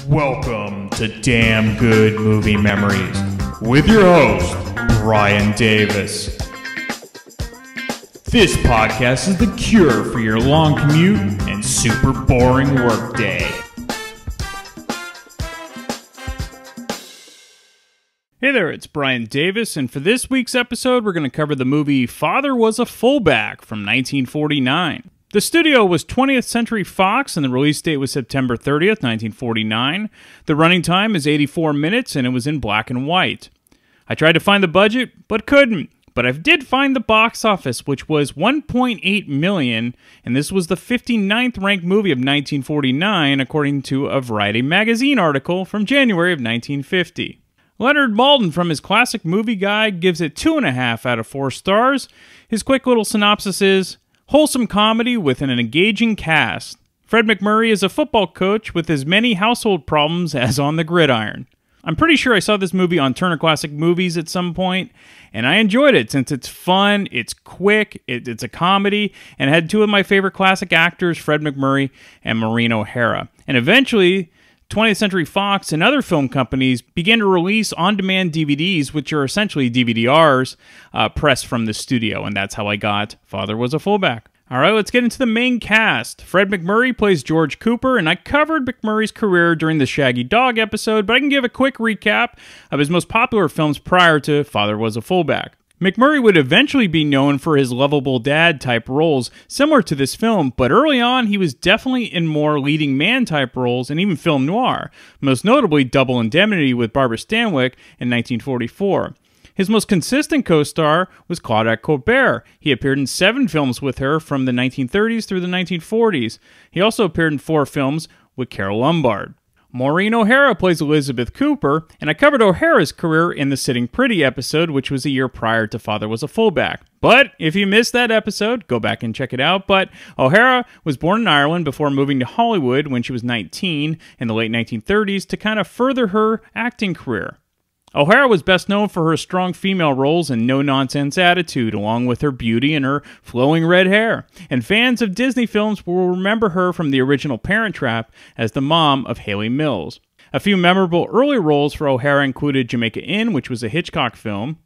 Welcome to Damn Good Movie Memories with your host, Brian Davis. This podcast is the cure for your long commute and super boring workday. Hey there, it's Brian Davis, and for this week's episode, we're going to cover the movie Father Was a Fullback from 1949. The studio was 20th Century Fox, and the release date was September 30th, 1949. The running time is 84 minutes, and it was in black and white. I tried to find the budget, but couldn't. But I did find the box office, which was $1.8 million, and this was the 59th ranked movie of 1949, according to a Variety magazine article from January of 1950. Leonard Maltin, from his Classic Movie Guide, gives it 2.5 out of 4 stars. His quick little synopsis is, wholesome comedy with an engaging cast. Fred MacMurray is a football coach with as many household problems as on the gridiron. I'm pretty sure I saw this movie on Turner Classic Movies at some point, and I enjoyed it since it's fun, it's quick, it's a comedy, and it had two of my favorite classic actors, Fred MacMurray and Maureen O'Hara. And eventually, 20th Century Fox and other film companies began to release on-demand DVDs, which are essentially DVD-Rs, pressed from the studio, and that's how I got Father Was a Fullback. All right, let's get into the main cast. Fred MacMurray plays George Cooper, and I covered MacMurray's career during the Shaggy Dog episode, but I can give a quick recap of his most popular films prior to Father Was a Fullback. MacMurray would eventually be known for his lovable dad type roles similar to this film, but early on he was definitely in more leading man type roles and even film noir, most notably Double Indemnity with Barbara Stanwyck in 1944. His most consistent co-star was Claudette Colbert. He appeared in 7 films with her from the 1930s through the 1940s. He also appeared in 4 films with Carole Lombard. Maureen O'Hara plays Elizabeth Cooper, and I covered O'Hara's career in the Sitting Pretty episode, which was a year prior to Father Was a Fullback. But if you missed that episode, go back and check it out. But O'Hara was born in Ireland before moving to Hollywood when she was 19 in the late 1930s to kind of further her acting career. O'Hara was best known for her strong female roles and no-nonsense attitude, along with her beauty and her flowing red hair. And fans of Disney films will remember her from the original Parent Trap as the mom of Haley Mills. A few memorable early roles for O'Hara included Jamaica Inn, which was a Hitchcock film,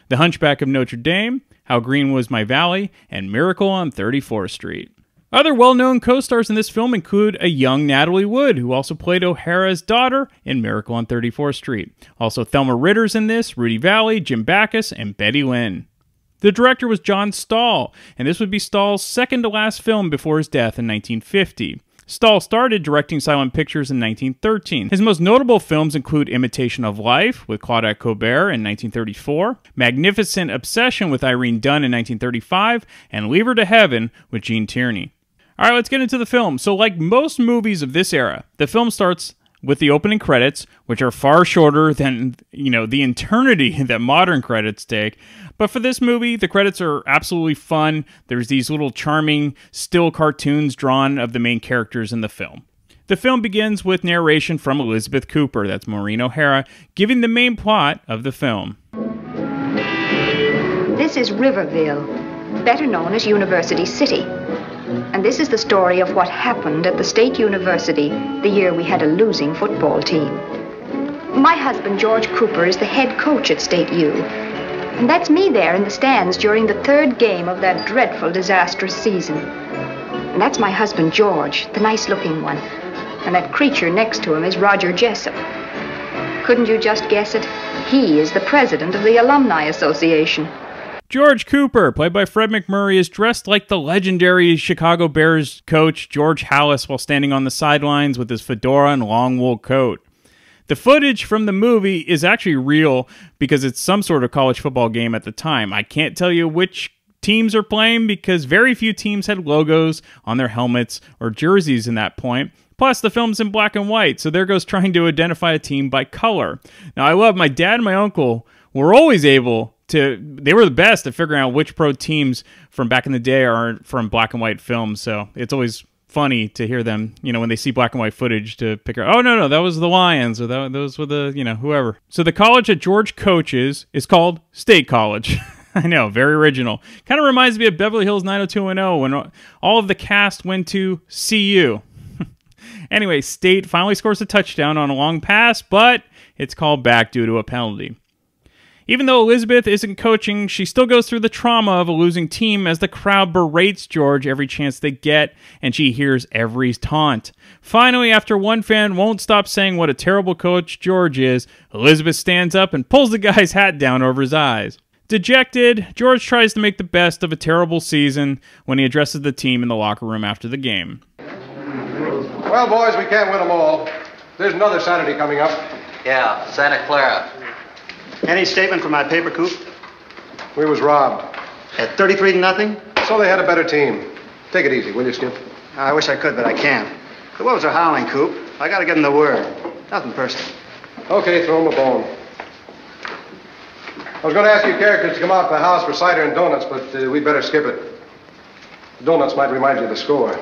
The Hunchback of Notre Dame, How Green Was My Valley, and Miracle on 34th Street. Other well-known co-stars in this film include a young Natalie Wood, who also played O'Hara's daughter in Miracle on 34th Street. Also, Thelma Ritter's in this, Rudy Vallee, Jim Backus, and Betty Lynn. The director was John Stahl, and this would be Stahl's second-to-last film before his death in 1950. Stahl started directing silent pictures in 1913. His most notable films include Imitation of Life with Claudette Colbert in 1934, Magnificent Obsession with Irene Dunne in 1935, and Leave Her to Heaven with Gene Tierney. All right, let's get into the film. So like most movies of this era, the film starts with the opening credits, which are far shorter than, the eternity that modern credits take. But for this movie, the credits are absolutely fun. There's these little charming still cartoons drawn of the main characters in the film. The film begins with narration from Elizabeth Cooper, that's Maureen O'Hara, giving the main plot of the film. This is Riverville, better known as University City. And this is the story of what happened at the State University the year we had a losing football team. My husband, George Cooper, is the head coach at State U. And that's me there in the stands during the 3rd game of that dreadful, disastrous season. And that's my husband, George, the nice-looking one. And that creature next to him is Roger Jessup. Couldn't you just guess it? He is the president of the Alumni Association. George Cooper, played by Fred MacMurray, is dressed like the legendary Chicago Bears coach George Halas while standing on the sidelines with his fedora and long wool coat. The footage from the movie is actually real because it's some sort of college football game at the time. I can't tell you which teams are playing because very few teams had logos on their helmets or jerseys in that point. Plus, the film's in black and white, so there goes trying to identify a team by color. Now, I love my dad and my uncle were always able they were the best at figuring out which pro teams from back in the day are from black and white films, so it's always funny to hear them, when they see black and white footage to pick out, oh, no, that was the Lions, or those were the, whoever. So the college that George coaches is called State College. I know, very original. Kind of reminds me of Beverly Hills 90210 when all of the cast went to CU. Anyway, State finally scores a touchdown on a long pass, but it's called back due to a penalty. Even though Elizabeth isn't coaching, she still goes through the trauma of a losing team as the crowd berates George every chance they get, and she hears every taunt. Finally, after one fan won't stop saying what a terrible coach George is, Elizabeth stands up and pulls the guy's hat down over his eyes. Dejected, George tries to make the best of a terrible season when he addresses the team in the locker room after the game. Well, boys, we can't win them all. There's another Saturday coming up. Yeah, Santa Clara. Any statement from my paper, Coop? We was robbed. At 33-0? So they had a better team. Take it easy, will you, Skip? I wish I could, but I can't. The wolves are howling, Coop. I gotta give them the word. Nothing personal. Okay, throw them a bone. I was going to ask you characters to come out to the house for cider and donuts, but we'd better skip it. Donuts might remind you of the score.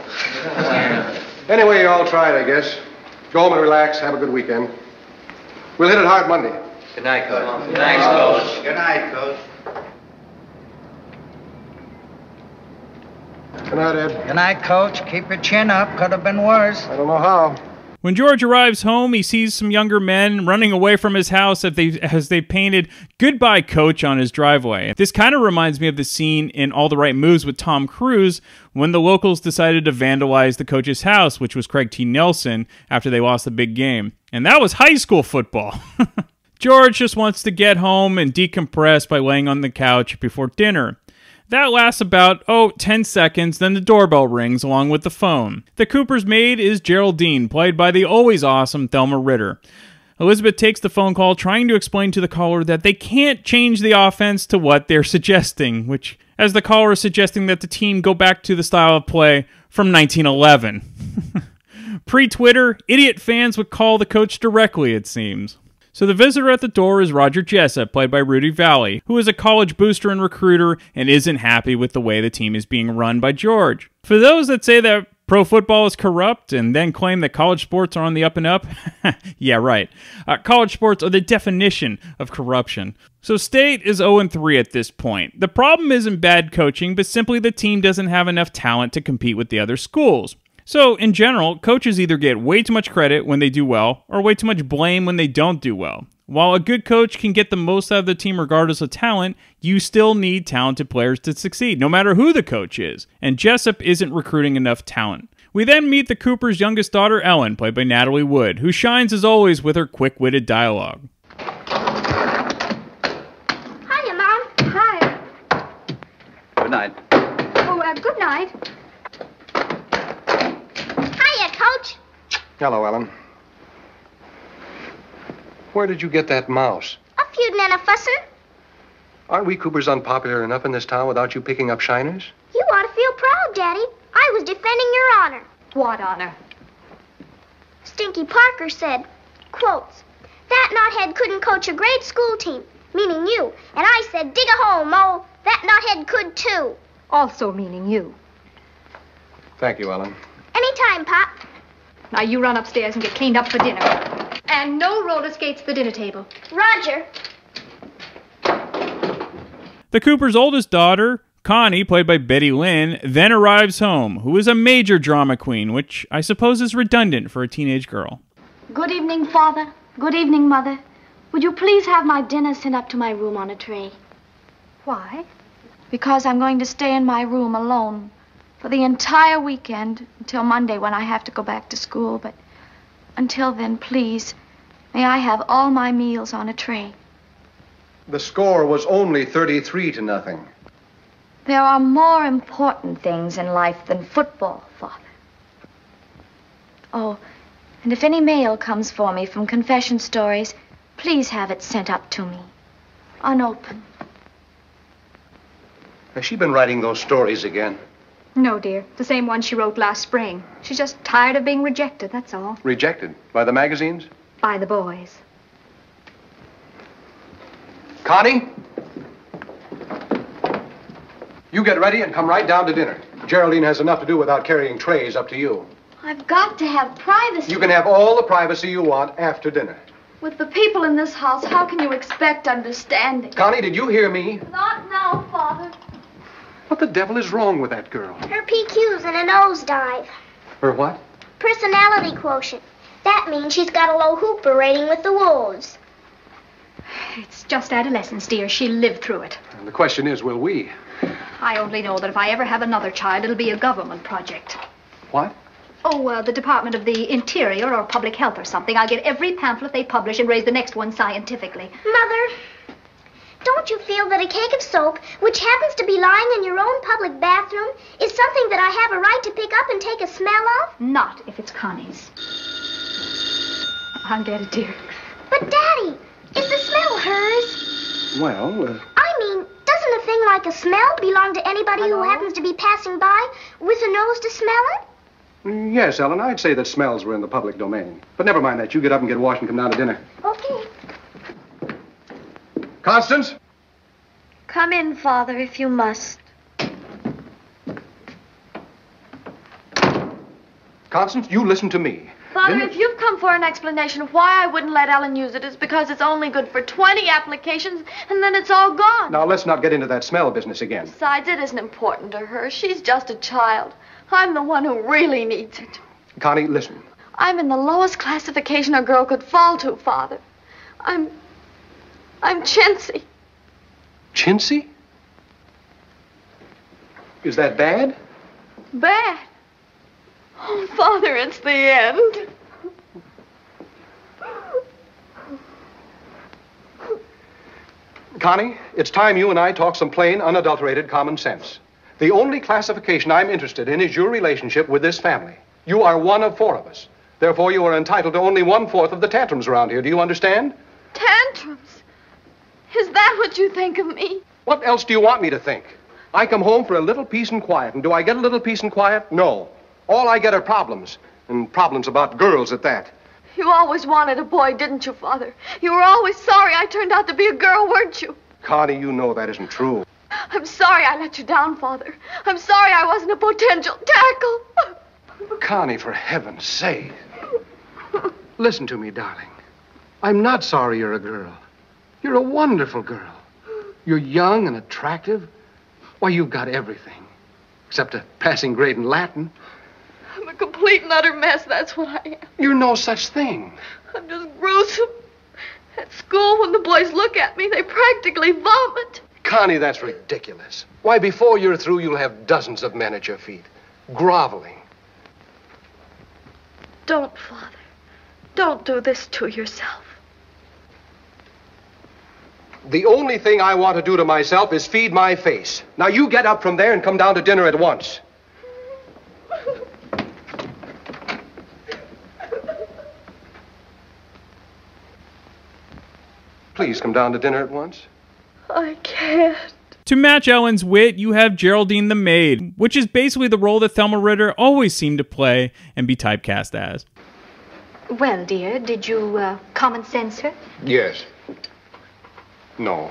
Anyway, you all tried, I guess. Go home and relax. Have a good weekend. We'll hit it hard Monday. Good night, Coach. Thanks, Coach. Good night, Coach. Good night, Ed. Good night, Coach. Keep your chin up. Could have been worse. I don't know how. When George arrives home, he sees some younger men running away from his house as they painted "Goodbye, Coach" on his driveway. This kind of reminds me of the scene in All the Right Moves with Tom Cruise when the locals decided to vandalize the coach's house, which was Craig T. Nelson, after they lost the big game. And that was high school football. George just wants to get home and decompress by laying on the couch before dinner. That lasts about, 10 seconds, then the doorbell rings along with the phone. The Cooper's maid is Geraldine, played by the always awesome Thelma Ritter. Elizabeth takes the phone call, trying to explain to the caller that they can't change the offense to what they're suggesting, which, as the caller is suggesting that the team go back to the style of play from 1911. Pre-Twitter, idiot fans would call the coach directly, it seems. So the visitor at the door is Roger Jessup, played by Rudy Valley, who is a college booster and recruiter and isn't happy with the way the team is being run by George. For those that say that pro football is corrupt and then claim that college sports are on the up and up, yeah, right. College sports are the definition of corruption. So State is 0-3 at this point. The problem isn't bad coaching, but simply the team doesn't have enough talent to compete with the other schools. So, in general, coaches either get way too much credit when they do well, or way too much blame when they don't do well. While a good coach can get the most out of the team regardless of talent, you still need talented players to succeed, no matter who the coach is. And Jessup isn't recruiting enough talent. We then meet the Cooper's youngest daughter, Ellen, played by Natalie Wood, who shines as always with her quick-witted dialogue. Hiya, Mom. Hi. Good night. Oh, good night. Hiya, Coach. Hello, Ellen. Where did you get that mouse? A feudin' and a fussin'. Aren't we Coopers unpopular enough in this town without you picking up shiners? You ought to feel proud, Daddy. I was defending your honor. What honor? Stinky Parker said, quotes, "That knothead couldn't coach a grade school team," meaning you. And I said, "Dig a hole, Mo. That knothead could too." Also meaning you. Thank you, Ellen. Anytime, Pop. Now you run upstairs and get cleaned up for dinner. And no roller skates at the dinner table. Roger. The Cooper's oldest daughter, Connie, played by Betty Lynn, then arrives home, who is a major drama queen, which I suppose is redundant for a teenage girl. Good evening, Father. Good evening, Mother. Would you please have my dinner sent up to my room on a tray? Why? Because I'm going to stay in my room alone for the entire weekend until Monday when I have to go back to school. But until then, please, may I have all my meals on a tray. The score was only 33-0. There are more important things in life than football, Father. Oh, and if any mail comes for me from Confession Stories, please have it sent up to me, unopened. Has she been writing those stories again? No, dear. The same one she wrote last spring. She's just tired of being rejected, that's all. Rejected? By the magazines? By the boys. Connie? You get ready and come right down to dinner. Geraldine has enough to do without carrying trays up to you. I've got to have privacy. You can have all the privacy you want after dinner. With the people in this house, how can you expect understanding? Connie, did you hear me? Not now, Father. What the devil is wrong with that girl? Her PQ's in a nosedive. Her what? personality quotient. That means she's got a low Hooper rating with the wolves. It's just adolescence, dear. She'll live through it. And the question is, will we? I only know that if I ever have another child, it'll be a government project. What? Oh, the Department of the Interior or Public Health or something. I'll get every pamphlet they publish and raise the next one scientifically. Mother, don't you feel that a cake of soap, which happens to be lying in your own public bathroom, is something that I have a right to pick up and take a smell of? Not if it's Connie's. I'll get it, dear. But, Daddy, is the smell hers? Well, I mean, doesn't a thing like a smell belong to anybody who happens to be passing by with a nose to smell it? yes, Ellen, I'd say that smells were in the public domain. But never mind that. You get up and get washed and come down to dinner. Okay. Constance? Come in, Father, if you must. Constance, you listen to me. Father, Dinner- if you've come for an explanation of why I wouldn't let Ellen use it, it's because it's only good for 20 applications, and then it's all gone. Now, let's not get into that smell business again. Besides, it isn't important to her. She's just a child. I'm the one who really needs it. Connie, listen. I'm in the lowest classification a girl could fall to, Father. I'm chintzy. Chintzy? Is that bad? Bad. Oh, Father, it's the end. Connie, it's time you and I talk some plain, unadulterated common sense. The only classification I'm interested in is your relationship with this family. You are one of four of us. Therefore, you are entitled to only 1/4 of the tantrums around here. Do you understand? Tantrums? Is that what you think of me? What else do you want me to think? I come home for a little peace and quiet, and do I get a little peace and quiet? No. All I get are problems, and problems about girls at that. You always wanted a boy, didn't you, Father? You were always sorry I turned out to be a girl, weren't you? Connie, you know that isn't true. I'm sorry I let you down, Father. I'm sorry I wasn't a potential tackle. Connie, for heaven's sake. Listen to me, darling. I'm not sorry you're a girl. You're a wonderful girl. You're young and attractive. Why, you've got everything. Except a passing grade in Latin. I'm a complete and utter mess, that's what I am. You're no such thing. I'm just gruesome. At school, when the boys look at me, they practically vomit. Connie, that's ridiculous. Why, before you're through, you'll have dozens of men at your feet, groveling. Don't, Father. Don't do this to yourself. The only thing I want to do to myself is feed my face. Now, you get up from there and come down to dinner at once. Please come down to dinner at once. I can't. To match Ellen's wit, you have Geraldine the maid, which is basically the role that Thelma Ritter always seemed to play and be typecast as. Well, dear, did you common sense her? Yes. No.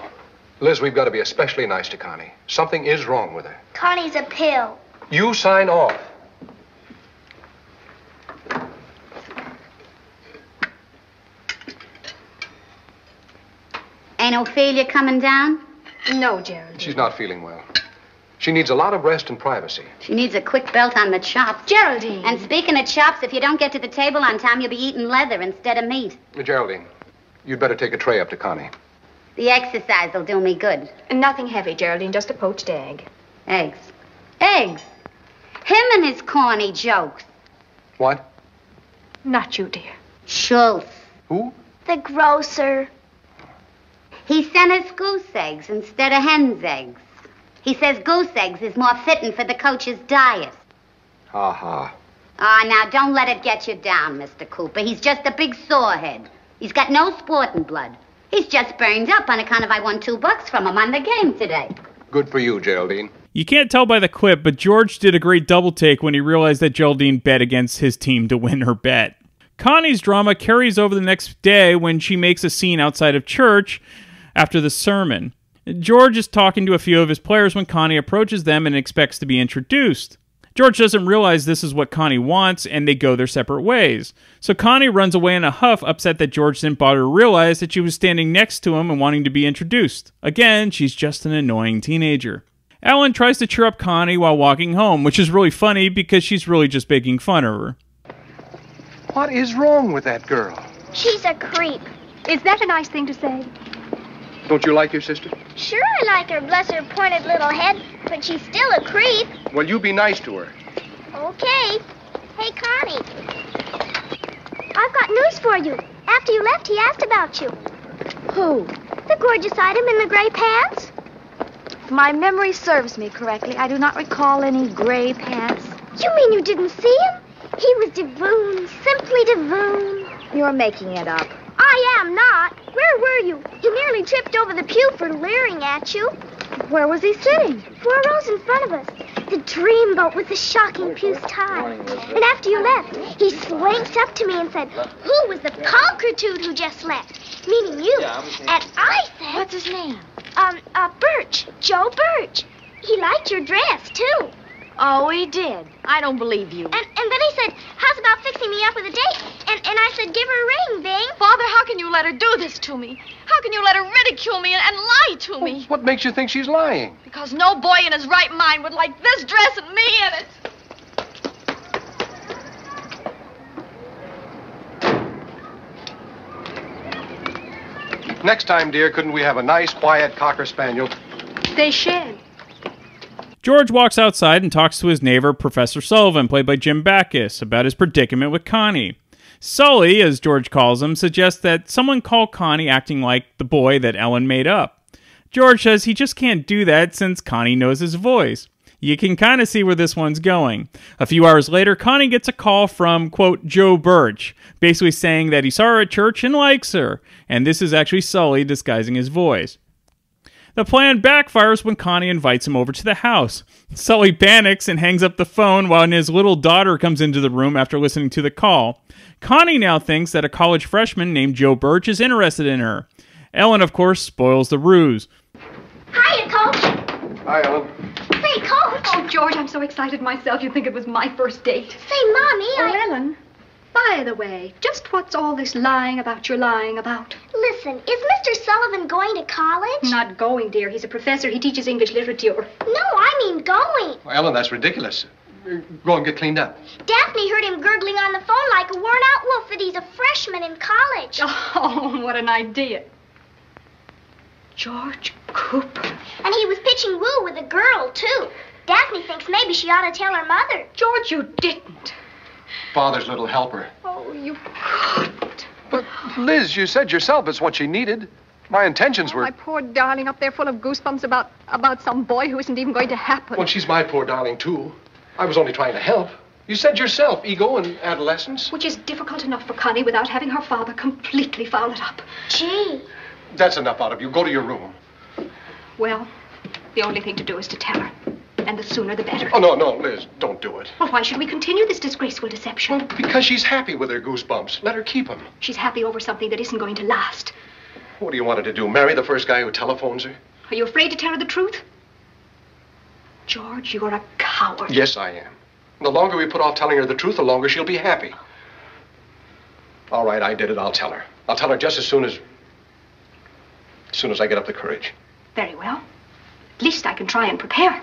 Liz, we've got to be especially nice to Connie. Something is wrong with her. Connie's a pill. You sign off. Ain't Ophelia coming down? No, Geraldine. She's not feeling well. She needs a lot of rest and privacy. She needs a quick belt on the chops. Geraldine! And speaking of chops, if you don't get to the table on time, you'll be eating leather instead of meat. Geraldine, you'd better take a tray up to Connie. The exercise will do me good. Nothing heavy, Geraldine, just a poached egg. Eggs. Eggs? Him and his corny jokes. What? Not you, dear. Schultz. Who? The grocer. He sent us goose eggs instead of hen's eggs. He says goose eggs is more fitting for the coach's diet. Ha-ha. Ah, now, don't let it get you down, Mr. Cooper. He's just a big sorehead. He's got no sporting blood. He's just burned up on account of I won $2 from him on the game today. Good for you, Geraldine. You can't tell by the clip, but George did a great double take when he realized that Geraldine bet against his team to win her bet. Connie's drama carries over the next day when she makes a scene outside of church after the sermon. George is talking to a few of his players when Connie approaches them and expects to be introduced. George doesn't realize this is what Connie wants, and they go their separate ways. So Connie runs away in a huff, upset that George didn't bother to realize that she was standing next to him and wanting to be introduced. Again, she's just an annoying teenager. Ellen tries to cheer up Connie while walking home, which is really funny because she's really just making fun of her. What is wrong with that girl? She's a creep. Is that a nice thing to say? Don't you like your sister? Sure, I like her, bless her pointed little head, but she's still a creep. Well, you be nice to her. Okay. Hey, Connie. I've got news for you. After you left, he asked about you. Who? The gorgeous item in the gray pants. If my memory serves me correctly, I do not recall any gray pants. You mean you didn't see him? He was divine, simply divine. You're making it up. I am not. Where were you? He nearly tripped over the pew for leering at you. Where was he sitting? 4 rows in front of us. The dreamboat with the shocking puce tie. And after you left, he slinked up to me and said, "Who was the pulchritude who just left?" Meaning you. And I said... What's his name? Birch. Joe Birch. He liked your dress, too. Oh, he did. I don't believe you. And then he said, "How's about fixing me up with a date?" And I said, "Give her a ring, Bing." Father, how can you let her do this to me? How can you let her ridicule me and lie to me? What makes you think she's lying? Because no boy in his right mind would like this dress and me in it. Next time, dear, couldn't we have a nice, quiet Cocker Spaniel? They shed. George walks outside and talks to his neighbor, Professor Sullivan, played by Jim Backus, about his predicament with Connie. Sully, as George calls him, suggests that someone call Connie acting like the boy that Ellen made up. George says he just can't do that since Connie knows his voice. You can kind of see where this one's going. A few hours later, Connie gets a call from, quote, Joe Birch, basically saying that he saw her at church and likes her, and this is actually Sully disguising his voice. The plan backfires when Connie invites him over to the house. Sully panics and hangs up the phone while his little daughter comes into the room after listening to the call. Connie now thinks that a college freshman named Joe Birch is interested in her. Ellen, of course, spoils the ruse. Hiya, Coach. Hi, Ellen. Say, Coach. Oh, George, I'm so excited myself. You'd think it was my first date. Say, Mommy, Ellen, by the way, just what's all this lying about you're lying about? Listen, is Mr. Sullivan going to college? Not going, dear. He's a professor. He teaches English literature. No, I mean going. Well, Ellen, that's ridiculous. Go and get cleaned up. Daphne heard him gurgling on the phone like a worn-out wolf that he's a freshman in college. Oh, what an idea. George Cooper. And he was pitching woo with a girl, too. Daphne thinks maybe she ought to tell her mother. George, you didn't. Father's little helper. Oh, you couldn't. But, Liz, you said yourself it's what she needed. My intentions were... My poor darling up there full of goosebumps about some boy who isn't even going to happen. Well, she's my poor darling, too. I was only trying to help. You said yourself, ego and adolescence. Which is difficult enough for Connie without having her father completely foul it up. Gee. That's enough out of you. Go to your room. Well, the only thing to do is to tell her. And the sooner the better. Oh, no, Liz, don't do it. Well, why should we continue this disgraceful deception? Well, because she's happy with her goosebumps. Let her keep them. She's happy over something that isn't going to last. What do you want her to do, marry the first guy who telephones her? Are you afraid to tell her the truth? George, you're a coward. Yes, I am. The longer we put off telling her the truth, the longer she'll be happy. All right, I did it. I'll tell her. I'll tell her just as soon as I get up the courage. Very well. At least I can try and prepare.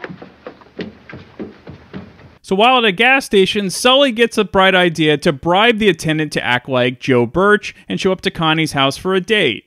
So while at a gas station, Sully gets a bright idea to bribe the attendant to act like Joe Birch and show up to Connie's house for a date.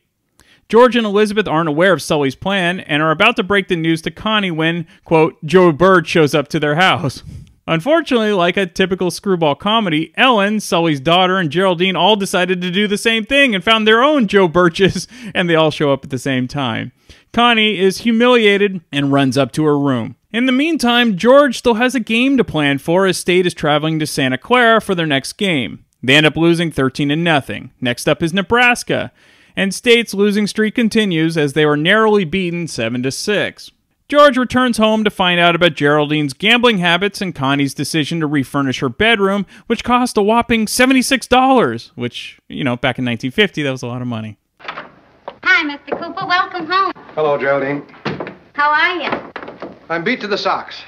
George and Elizabeth aren't aware of Sully's plan and are about to break the news to Connie when, quote, Joe Birch shows up to their house. Unfortunately, like a typical screwball comedy, Ellen, Sully's daughter, and Geraldine all decided to do the same thing and found their own Joe Birches, and they all show up at the same time. Connie is humiliated and runs up to her room. In the meantime, George still has a game to plan for as State is traveling to Santa Clara for their next game. They end up losing 13-0. Next up is Nebraska, and State's losing streak continues as they were narrowly beaten 7-6. George returns home to find out about Geraldine's gambling habits and Connie's decision to refurnish her bedroom, which cost a whopping $76, which, back in 1950, that was a lot of money. Hi, Mr. Cooper. Welcome home. Hello, Geraldine. How are you? I'm beat to the socks.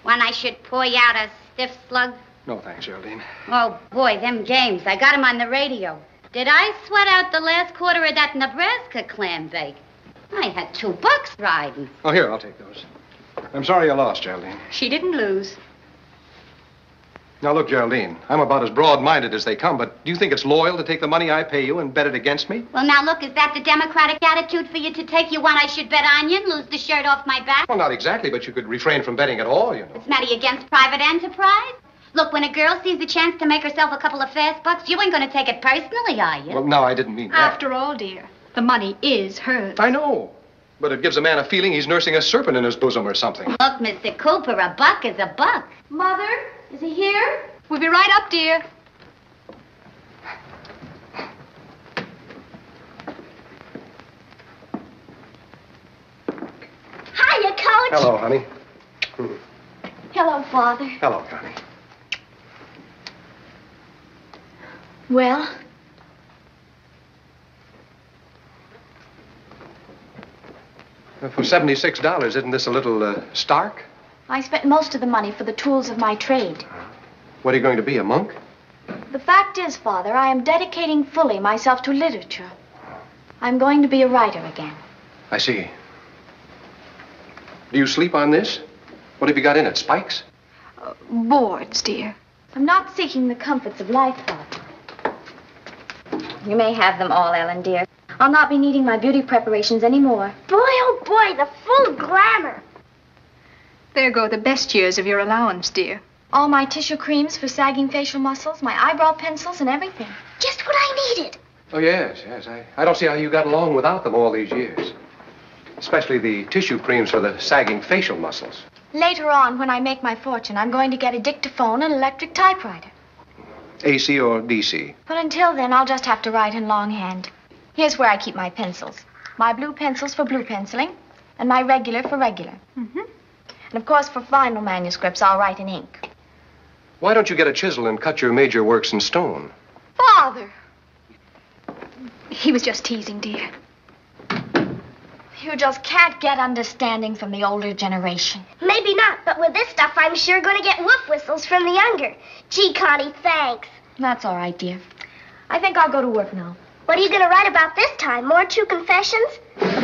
One I should pour you out a stiff slug? No, thanks, Geraldine. Oh, boy, them games. I got 'em on the radio. Did I sweat out the last quarter of that Nebraska clam bake? I had $2 riding. Oh, here, I'll take those. I'm sorry you lost, Geraldine. She didn't lose. Now, look, Geraldine, I'm about as broad-minded as they come, but do you think it's loyal to take the money I pay you and bet it against me? Well, now, look, is that the democratic attitude for you to take? You want I should bet on you and lose the shirt off my back? Well, not exactly, but you could refrain from betting at all, you know. It's not against private enterprise? Look, when a girl sees a chance to make herself a couple of fast bucks, you ain't going to take it personally, are you? Well, no, I didn't mean that. After all, dear, the money is hers. I know, but it gives a man a feeling he's nursing a serpent in his bosom or something. Look, Mr. Cooper, a buck is a buck. Mother, is he here? We'll be right up, dear. Hiya, Coach. Hello, honey. Hello, Father. Hello, Connie. Well, For $76, isn't this a little stark? I spent most of the money for the tools of my trade. What are you going to be, a monk? The fact is, Father, I am dedicating fully myself to literature. I'm going to be a writer again. I see. Do you sleep on this? What have you got in it, spikes? Boards, dear. I'm not seeking the comforts of life, Father. You may have them all, Ellen, dear. I'll not be needing my beauty preparations anymore. Boy, oh boy, the full glamour. There go the best years of your allowance, dear. All my tissue creams for sagging facial muscles, my eyebrow pencils, and everything. Just what I needed. Oh, yes. I don't see how you got along without them all these years. Especially the tissue creams for the sagging facial muscles. Later on, when I make my fortune, I'm going to get a dictaphone and electric typewriter. AC or DC? But until then, I'll just have to write in longhand. Here's where I keep my pencils. My blue pencils for blue penciling, and my regular for regular. Mm-hmm. And of course, for final manuscripts, I'll write in ink. Why don't you get a chisel and cut your major works in stone? Father! He was just teasing, dear. You just can't get understanding from the older generation. Maybe not, but with this stuff, I'm sure going to get whoop whistles from the younger. Gee, Connie, thanks. That's all right, dear. I think I'll go to work now. What are you going to write about this time? More true confessions?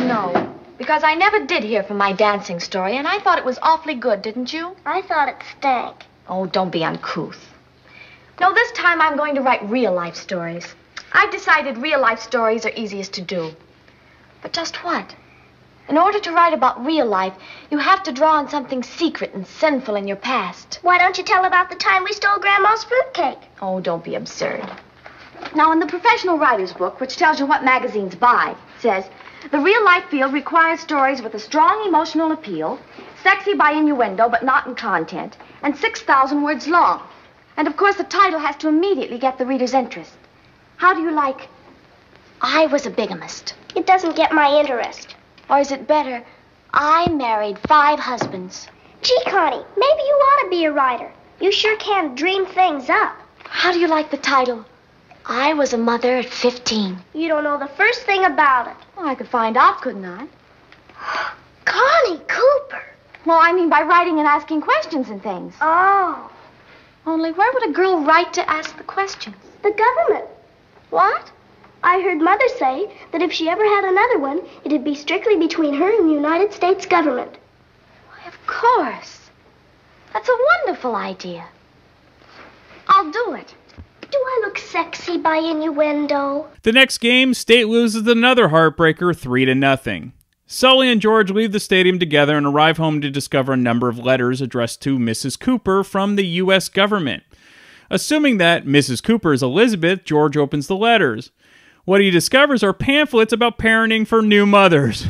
No, because I never did hear from my dancing story, and I thought it was awfully good, didn't you? I thought it stank. Oh, don't be uncouth. No, this time I'm going to write real-life stories. I've decided real-life stories are easiest to do. But just what? In order to write about real life, you have to draw on something secret and sinful in your past. Why don't you tell about the time we stole Grandma's fruitcake? Oh, don't be absurd. Now, in the professional writer's book, which tells you what magazines buy, it says, the real-life field requires stories with a strong emotional appeal, sexy by innuendo but not in content, and 6,000 words long. And, of course, the title has to immediately get the reader's interest. How do you like, I was a bigamist? It doesn't get my interest. Or is it better, I married 5 husbands? Gee, Connie, maybe you ought to be a writer. You sure can dream things up. How do you like the title, I was a mother at 15? You don't know the first thing about it. Well, I could find out, couldn't I? Connie Cooper. Well, I mean by writing and asking questions and things. Oh. Only where would a girl write to ask the questions? The government. What? I heard Mother say that if she ever had another one, it'd be strictly between her and the United States government. Why, of course. That's a wonderful idea. I'll do it. Do I look sexy by innuendo? The next game, State loses another heartbreaker 3-0. Sully and George leave the stadium together and arrive home to discover a number of letters addressed to Mrs. Cooper from the U.S. government. Assuming that Mrs. Cooper is Elizabeth, George opens the letters. What he discovers are pamphlets about parenting for new mothers.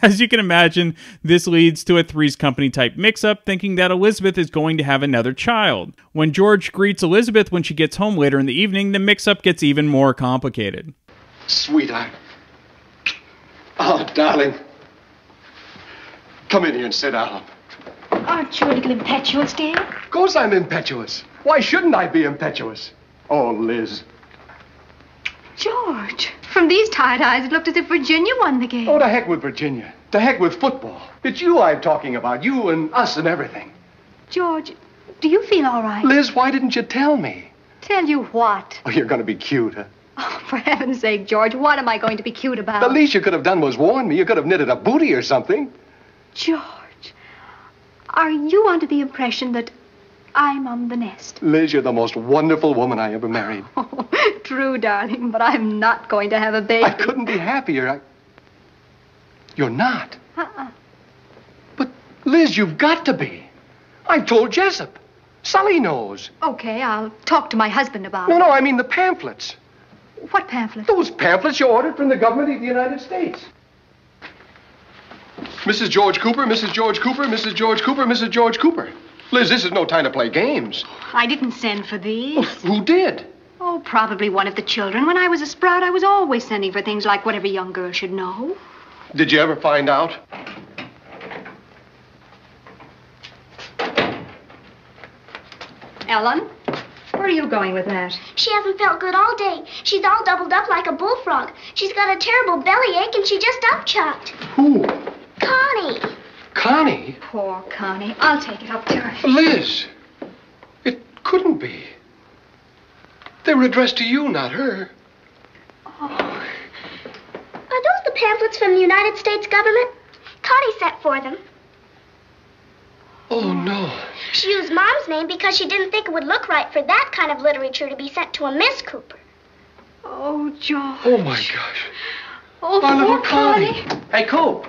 As you can imagine, this leads to a Three's Company type mix-up, thinking that Elizabeth is going to have another child. When George greets Elizabeth when she gets home later in the evening, the mix-up gets even more complicated. Sweetheart. Oh, darling. Come in here and sit down. Aren't you a little impetuous, dear? Of course I'm impetuous. Why shouldn't I be impetuous? Oh, Liz. George, from these tired eyes, it looked as if Virginia won the game. Oh, to heck with Virginia. To heck with football. It's you I'm talking about. You and us and everything. George, do you feel all right? Liz, why didn't you tell me? Tell you what? Oh, you're going to be cute, huh? Oh, for heaven's sake, George, what am I going to be cute about? The least you could have done was warn me. You could have knitted a booty or something. George, are you under the impression that I'm on the nest. Liz, you're the most wonderful woman I ever married. Oh, true, darling, but I'm not going to have a baby. I couldn't be happier. You're not? Uh-uh. But, Liz, you've got to be. I told Jessup. Sully knows. Okay, I'll talk to my husband about No, it. no, I mean the pamphlets. What pamphlet? Those pamphlets you ordered from the government of the United States. Mrs. George Cooper, Mrs. George Cooper, Mrs. George Cooper, Mrs. George Cooper. Liz, this is no time to play games. I didn't send for these. Well, who did? Oh, probably one of the children. When I was a sprout, I was always sending for things like what every young girl should know. Did you ever find out? Ellen, where are you going with that? She hasn't felt good all day. She's all doubled up like a bullfrog. She's got a terrible bellyache and she just upchucked. Who? Connie. Connie? Poor Connie. I'll take it up to her. Liz, it couldn't be. They were addressed to you, not her. Are those the pamphlets from the United States government? Connie sent for them. Oh, no. She used Mom's name because she didn't think it would look right for that kind of literature to be sent to a Miss Cooper. Oh, George. Oh, my gosh. Oh, Our little poor Connie. Hey, Coop.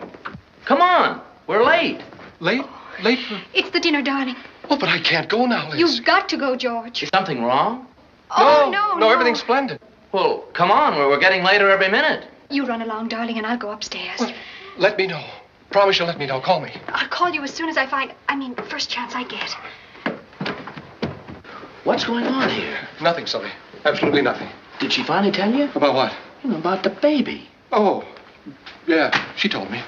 Come on. We're late. Late? Late for... It's the dinner, darling. Oh, but I can't go now, Liz. You've got to go, George. Is something wrong? Oh, No, everything's splendid. Well, come on. We're getting later every minute. You run along, darling, and I'll go upstairs. Well, let me know. Promise you'll let me know. Call me. I'll call you as soon as I find... first chance I get. What's going on here? Nothing, Sully. Absolutely nothing. Did she finally tell you? About what? About the baby. Oh, yeah, she told me.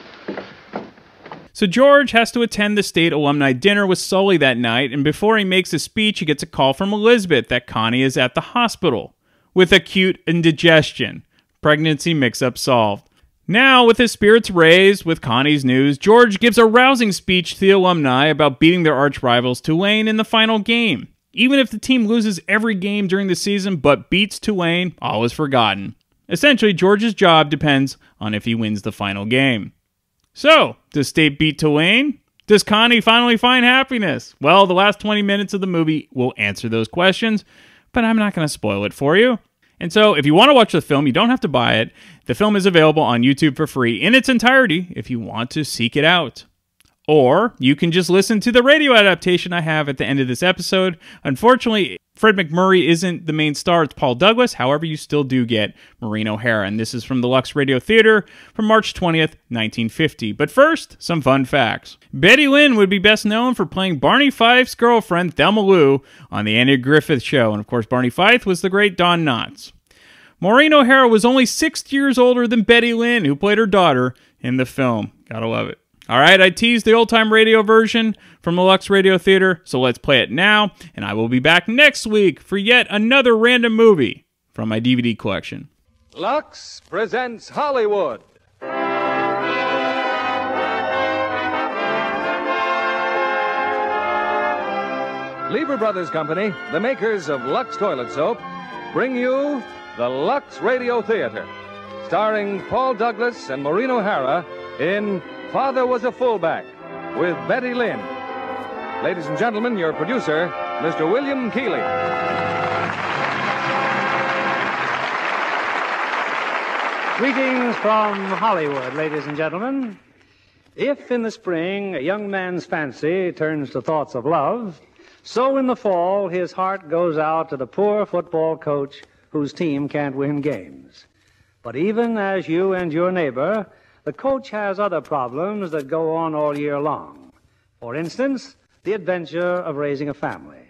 So George has to attend the state alumni dinner with Sully that night, and before he makes a speech, he gets a call from Elizabeth that Connie is at the hospital with acute indigestion. Pregnancy mix-up solved. Now, with his spirits raised with Connie's news, George gives a rousing speech to the alumni about beating their arch-rivals Tulane in the final game. Even if the team loses every game during the season but beats Tulane, all is forgotten. Essentially, George's job depends on if he wins the final game. So, does State beat Tulane? Does Connie finally find happiness? Well, the last 20 minutes of the movie will answer those questions, but I'm not going to spoil it for you. And so, if you want to watch the film, you don't have to buy it. The film is available on YouTube for free in its entirety if you want to seek it out. Or you can just listen to the radio adaptation I have at the end of this episode. Unfortunately, Fred MacMurray isn't the main star, it's Paul Douglas. However, you still do get Maureen O'Hara, and this is from the Lux Radio Theater from March 20th, 1950. But first, some fun facts. Betty Lynn would be best known for playing Barney Fife's girlfriend, Thelma Lou, on The Andy Griffith Show. And of course, Barney Fife was the great Don Knotts. Maureen O'Hara was only 6 years older than Betty Lynn, who played her daughter in the film. Gotta love it. All right, I teased the old-time radio version from the Lux Radio Theater, so let's play it now, and I will be back next week for yet another random movie from my DVD collection. Lux presents Hollywood. Lever Brothers Company, the makers of Lux Toilet Soap, bring you the Lux Radio Theater, starring Paul Douglas and Maureen O'Hara in Father Was a Fullback with Betty Lynn. Ladies and gentlemen, your producer, Mr. William Keeley. Greetings from Hollywood, ladies and gentlemen. If in the spring a young man's fancy turns to thoughts of love, so in the fall his heart goes out to the poor football coach whose team can't win games. But even as you and your neighbor, the coach has other problems that go on all year long. For instance, the adventure of raising a family.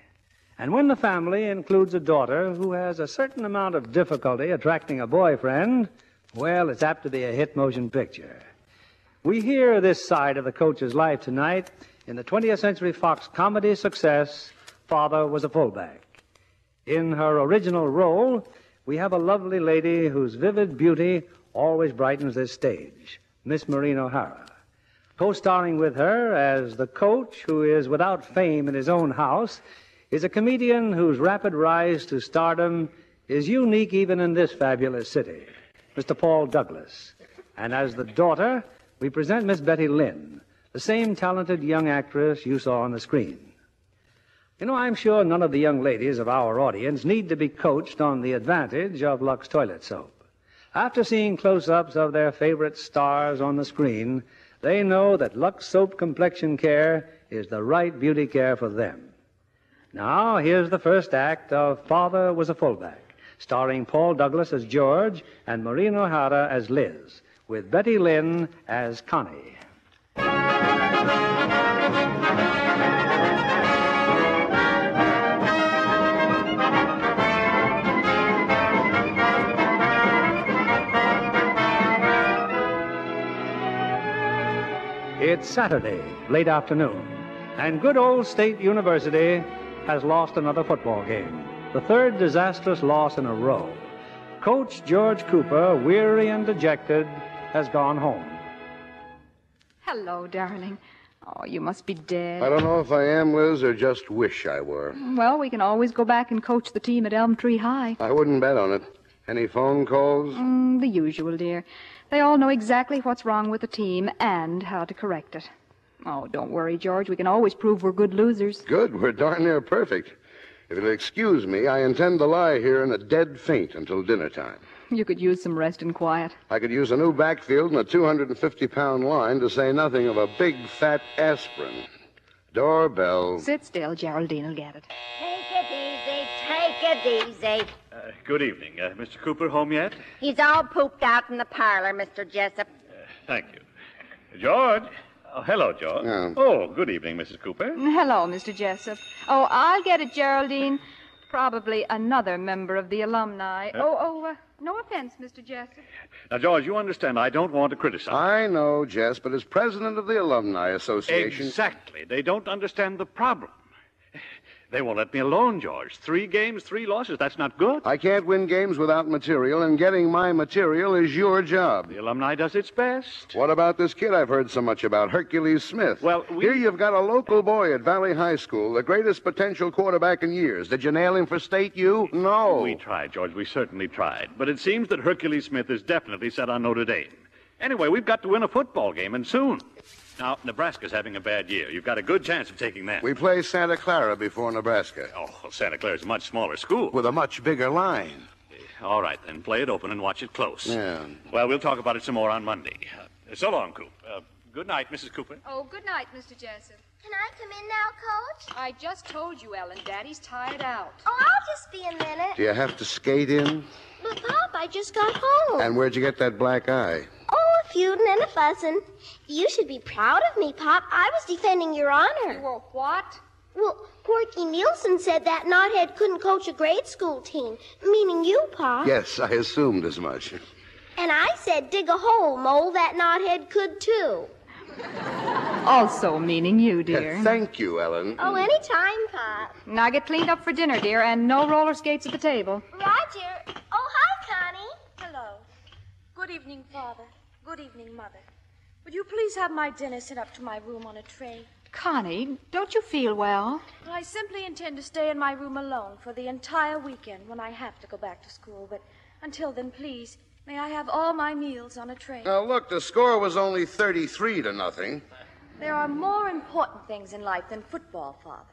And when the family includes a daughter who has a certain amount of difficulty attracting a boyfriend, well, it's apt to be a hit motion picture. We hear this side of the coach's life tonight in the 20th Century Fox comedy success, Father Was a Fullback. In her original role, we have a lovely lady whose vivid beauty always brightens this stage, Miss Maureen O'Hara. Co-starring with her as the coach, who is without fame in his own house, is a comedian whose rapid rise to stardom is unique even in this fabulous city, Mr. Paul Douglas. And as the daughter, we present Miss Betty Lynn, the same talented young actress you saw on the screen. You know, I'm sure none of the young ladies of our audience need to be coached on the advantage of Lux Toilet Soap. After seeing close-ups of their favorite stars on the screen, they know that Lux Soap Complexion Care is the right beauty care for them. Now, here's the first act of Father Was a Fullback, starring Paul Douglas as George and Maureen O'Hara as Liz, with Betty Lynn as Connie. It's Saturday, late afternoon, and good old State University has lost another football game, the third disastrous loss in a row. Coach George Cooper, weary and dejected, has gone home. Hello, darling. Oh, you must be dead. I don't know if I am, Liz, or just wish I were. Well, we can always go back and coach the team at Elm Tree High. I wouldn't bet on it. Any phone calls? The usual, dear. They all know exactly what's wrong with the team and how to correct it. Oh, don't worry, George. We can always prove we're good losers. Good. We're darn near perfect. If you'll excuse me, I intend to lie here in a dead faint until dinner time. You could use some rest and quiet. I could use a new backfield and a 250-pound line, to say nothing of a big, fat aspirin. Doorbell. Sit still. Geraldine will get it. Take it easy. Take it easy. Good evening. Mr. Cooper home yet? He's all pooped out in the parlor, Mr. Jessup. Thank you. George? Oh, hello, George. Yeah. Oh, good evening, Mrs. Cooper. Hello, Mr. Jessup. Oh, I'll get it, Geraldine. Probably another member of the alumni. No offense, Mr. Jessup. Now, George, you understand I don't want to criticize. I know, Jess, but as president of the Alumni Association... Exactly. They don't understand the problem. They won't let me alone, George. 3 games, 3 losses. That's not good. I can't win games without material, and getting my material is your job. The alumni does its best. What about this kid I've heard so much about, Hercules Smith? Well, Here you've got a local boy at Valley High School, the greatest potential quarterback in years. Did you nail him for state U? No. We tried, George. We certainly tried. But it seems that Hercules Smith is definitely set on Notre Dame. Anyway, we've got to win a football game, and soon. Now, Nebraska's having a bad year. You've got a good chance of taking that. We play Santa Clara before Nebraska. Oh, well, Santa Clara's a much smaller school. With a much bigger line. All right, then. Play it open and watch it close. Yeah. Well, we'll talk about it some more on Monday. So long, Coop. Good night, Mrs. Cooper. Oh, good night, Mr. Jessup. Can I come in now, Coach? I just told you, Ellen. Daddy's tired out. Oh, I'll just be a minute. Do you have to skate in? But, Pop, I just got home. And where'd you get that black eye? Oh, a feuding and a fussing. You should be proud of me, Pop. I was defending your honor. You were what? Well, Porky Nielsen said that knothead couldn't coach a grade school team, meaning you, Pop. Yes, I assumed as much. And I said dig a hole, Mole, that knothead could too. Also meaning you, dear. Thank you, Ellen. Oh, anytime, Pop. Now get cleaned up for dinner, dear, and no roller skates at the table. Roger. Oh, hi, Connie. Hello. Good evening, Father. Good evening, Mother. Would you please have my dinner sent up to my room on a tray? Connie, don't you feel well? I simply intend to stay in my room alone for the entire weekend when I have to go back to school. But until then, please, may I have all my meals on a tray? Now, look, the score was only 33-0. There are more important things in life than football, Father.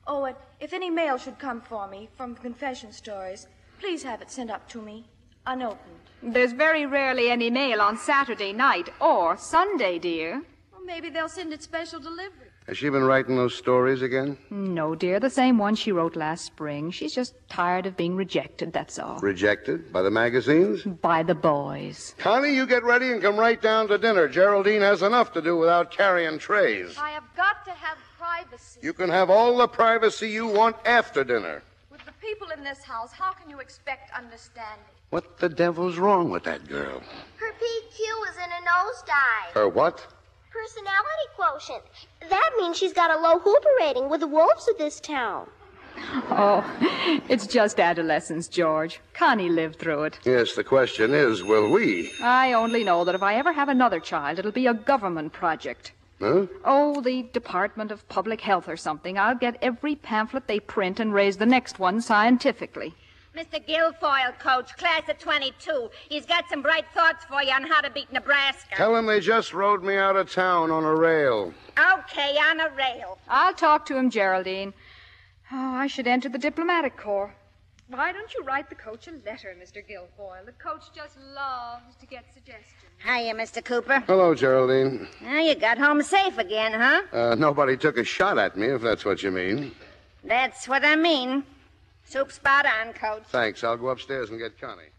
Oh, and if any mail should come for me from confession stories, please have it sent up to me, unopened. There's very rarely any mail on Saturday night or Sunday, dear. Well, maybe they'll send it special delivery. Has she been writing those stories again? No, dear, the same one she wrote last spring. She's just tired of being rejected, that's all. Rejected? By the magazines? By the boys. Connie, you get ready and come right down to dinner. Geraldine has enough to do without carrying trays. I have got to have privacy. You can have all the privacy you want after dinner. With the people in this house, how can you expect understanding? What the devil's wrong with that girl? Her PQ is in a nosedive. Her what? Personality quotient. That means she's got a low Hooper rating with the wolves of this town. Oh, it's just adolescence, George. Connie lived through it. Yes, the question is, will we? I only know that if I ever have another child, it'll be a government project. Huh? Oh, the Department of Public Health or something. I'll get every pamphlet they print and raise the next one scientifically. Mr. Guilfoyle, Coach, class of 22. He's got some bright thoughts for you on how to beat Nebraska. Tell him they just rode me out of town on a rail. Okay, on a rail. I'll talk to him, Geraldine. Oh, I should enter the diplomatic corps. Why don't you write the coach a letter, Mr. Guilfoyle? The coach just loves to get suggestions. Hiya, Mr. Cooper. Hello, Geraldine. Well, you got home safe again, huh? Nobody took a shot at me, if that's what you mean. That's what I mean. Soup spot on, Coach. Thanks. I'll go upstairs and get Connie.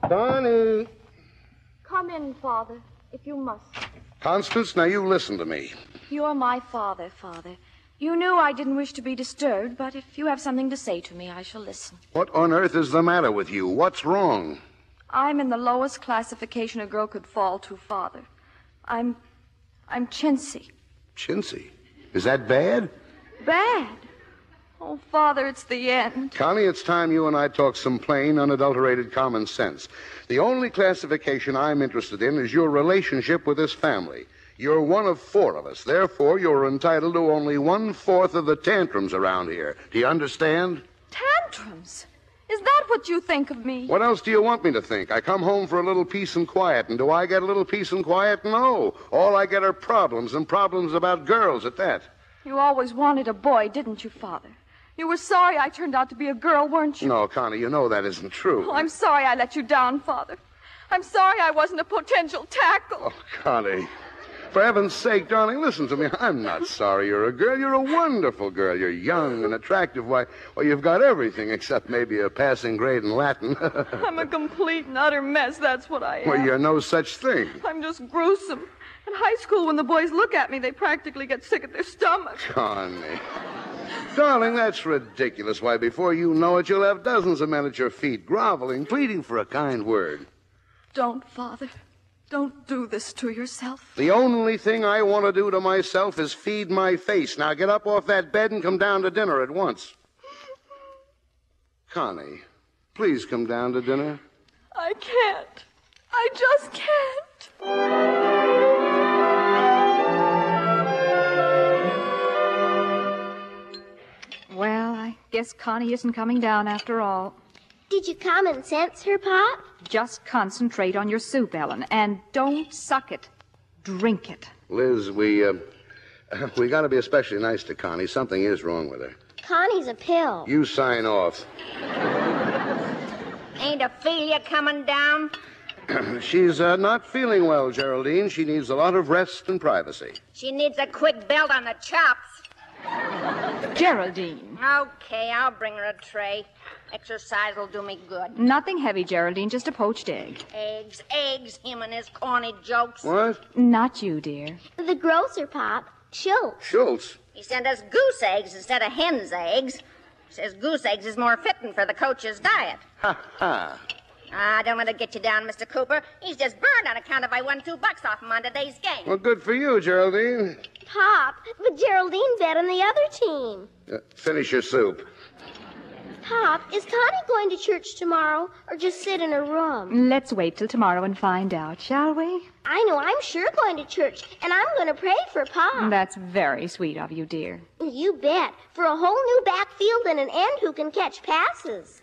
Connie! Come in, Father, if you must. Constance, now you listen to me. You're my father, Father. You knew I didn't wish to be disturbed, but if you have something to say to me, I shall listen. What on earth is the matter with you? What's wrong? I'm in the lowest classification a girl could fall to, Father. I'm chintzy. Chintzy? Is that bad? Bad? Oh, Father, it's the end. Connie, it's time you and I talk some plain, unadulterated common sense. The only classification I'm interested in is your relationship with this family. You're one of 4 of us. Therefore, you're entitled to only 1/4 of the tantrums around here. Do you understand? Tantrums? Is that what you think of me? What else do you want me to think? I come home for a little peace and quiet, and do I get a little peace and quiet? No. All I get are problems, and problems about girls at that. You always wanted a boy, didn't you, Father? You were sorry I turned out to be a girl, weren't you? No, Connie, you know that isn't true. Oh, I'm sorry I let you down, Father. I'm sorry I wasn't a potential tackle. Oh, Connie. For heaven's sake, darling, listen to me. I'm not sorry you're a girl. You're a wonderful girl. You're young and attractive. Why, you've got everything except maybe a passing grade in Latin. I'm a complete and utter mess, that's what I am. Well, you're no such thing. I'm just gruesome. In high school, when the boys look at me, they practically get sick at their stomach. Connie. Darling, that's ridiculous. Why, before you know it, you'll have dozens of men at your feet, groveling, pleading for a kind word. Don't, Father. Don't do this to yourself. The only thing I want to do to myself is feed my face. Now get up off that bed and come down to dinner at once. Connie, please come down to dinner. I can't. I just can't. Well, I guess Connie isn't coming down after all. Did you common sense her, Pop? Just concentrate on your soup, Ellen, and don't suck it. Drink it. Liz, we got to be especially nice to Connie. Something is wrong with her. Connie's a pill. You sign off. Ain't Ophelia coming down? She's not feeling well, Geraldine. She needs a lot of rest and privacy. She needs a quick belt on the chops. Geraldine. Okay, I'll bring her a tray. Exercise will do me good. Nothing heavy, Geraldine, just a poached egg. Eggs, him and his corny jokes. What? Not you, dear. The grocer, Pop. Schultz. Schultz? He sent us goose eggs instead of hen's eggs. Says goose eggs is more fitting for the coach's diet. Ha ha. I don't want to get you down, Mr. Cooper. He's just burned on account of I won $2 off him on today's game. Well, good for you, Geraldine. Pop, but Geraldine bet on the other team. Finish your soup. Pop, is Connie going to church tomorrow or just sit in her room? Let's wait till tomorrow and find out, shall we? I know I'm sure going to church, and I'm going to pray for Pop. That's very sweet of you, dear. You bet. For a whole new backfield and an end who can catch passes.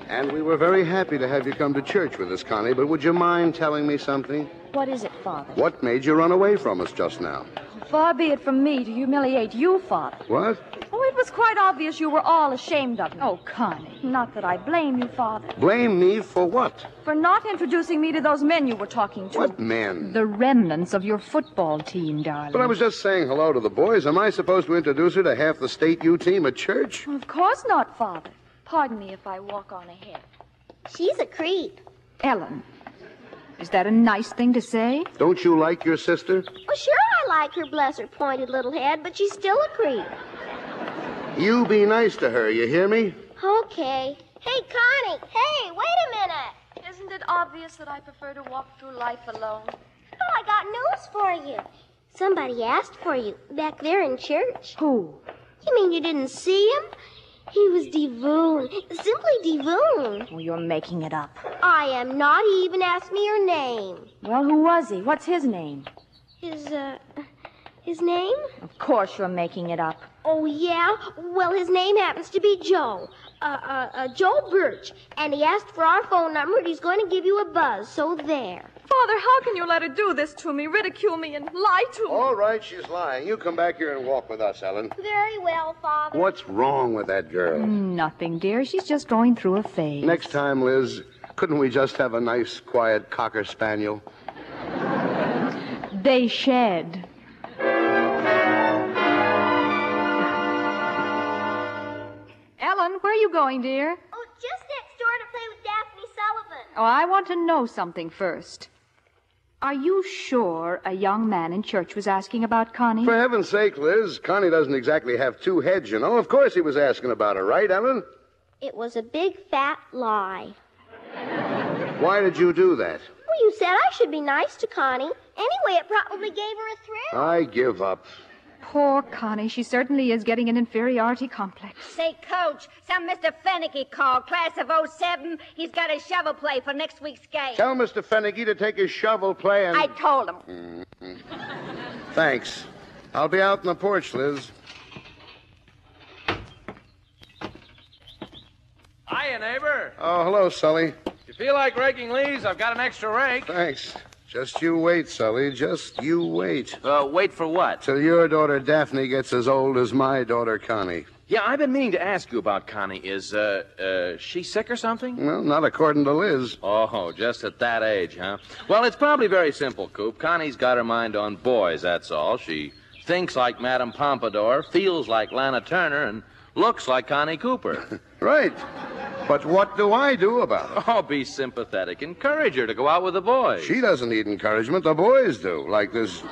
And we were very happy to have you come to church with us, Connie, but would you mind telling me something? What is it, Father? What made you run away from us just now? Far be it from me to humiliate you, Father. What? Oh, it was quite obvious you were all ashamed of me. Oh, Connie. Not that I blame you, Father. Blame me for what? For not introducing me to those men you were talking to. What men? The remnants of your football team, darling. But I was just saying hello to the boys. Am I supposed to introduce her to half the state U team at church? Of course not, Father. Pardon me if I walk on ahead. She's a creep. Ellen, is that a nice thing to say? Don't you like your sister? Well, sure I like her, bless her pointed little head, but she's still a creep. You be nice to her, you hear me? Okay. Hey, Connie. Hey, wait a minute. Isn't it obvious that I prefer to walk through life alone? Oh, I got news for you. Somebody asked for you back there in church. Who? You mean you didn't see him? He was Devoon. Simply Devoon. Oh, you're making it up. I am not. He even asked me your name. Well, who was he? What's his name? His His name? Of course you're making it up. Oh, yeah? Well, his name happens to be Joe. Joe Birch. And he asked for our phone number, and he's going to give you a buzz, so there. Father, how can you let her do this to me, ridicule me, and lie to me? All right, she's lying. You come back here and walk with us, Ellen. Very well, Father. What's wrong with that girl? Nothing, dear. She's just going through a phase. Next time, Liz, couldn't we just have a nice, quiet cocker spaniel? They shed. Ellen, where are you going, dear? Oh, just next door to play with Daphne Sullivan. Oh, I want to know something first. Are you sure a young man in church was asking about Connie? For heaven's sake, Liz, Connie doesn't exactly have two heads, you know. Of course he was asking about her, right, Ellen? It was a big, fat lie. Why did you do that? Well, you said I should be nice to Connie. Anyway, it probably gave her a thrill. I give up. Poor Connie. She certainly is getting an inferiority complex. Say, Coach, some Mr. Fennicky called, class of '07. He's got a shovel play for next week's game. Tell Mr. Fennicky to take his shovel play and... I told him. Thanks. I'll be out on the porch, Liz. Hiya, neighbor. Oh, hello, Sully. If you feel like raking leaves, I've got an extra rake. Thanks. Just you wait, Sully. Just you wait. Wait for what? Till your daughter Daphne gets as old as my daughter Connie. Yeah, I've been meaning to ask you about Connie. Is, she sick or something? Well, not according to Liz. Oh, just at that age, huh? Well, it's probably very simple, Coop. Connie's got her mind on boys, that's all. She thinks like Madame Pompadour, feels like Lana Turner, and looks like Connie Cooper. Right. But what do I do about it? Oh, be sympathetic. Encourage her to go out with the boys. She doesn't need encouragement. The boys do. Like this,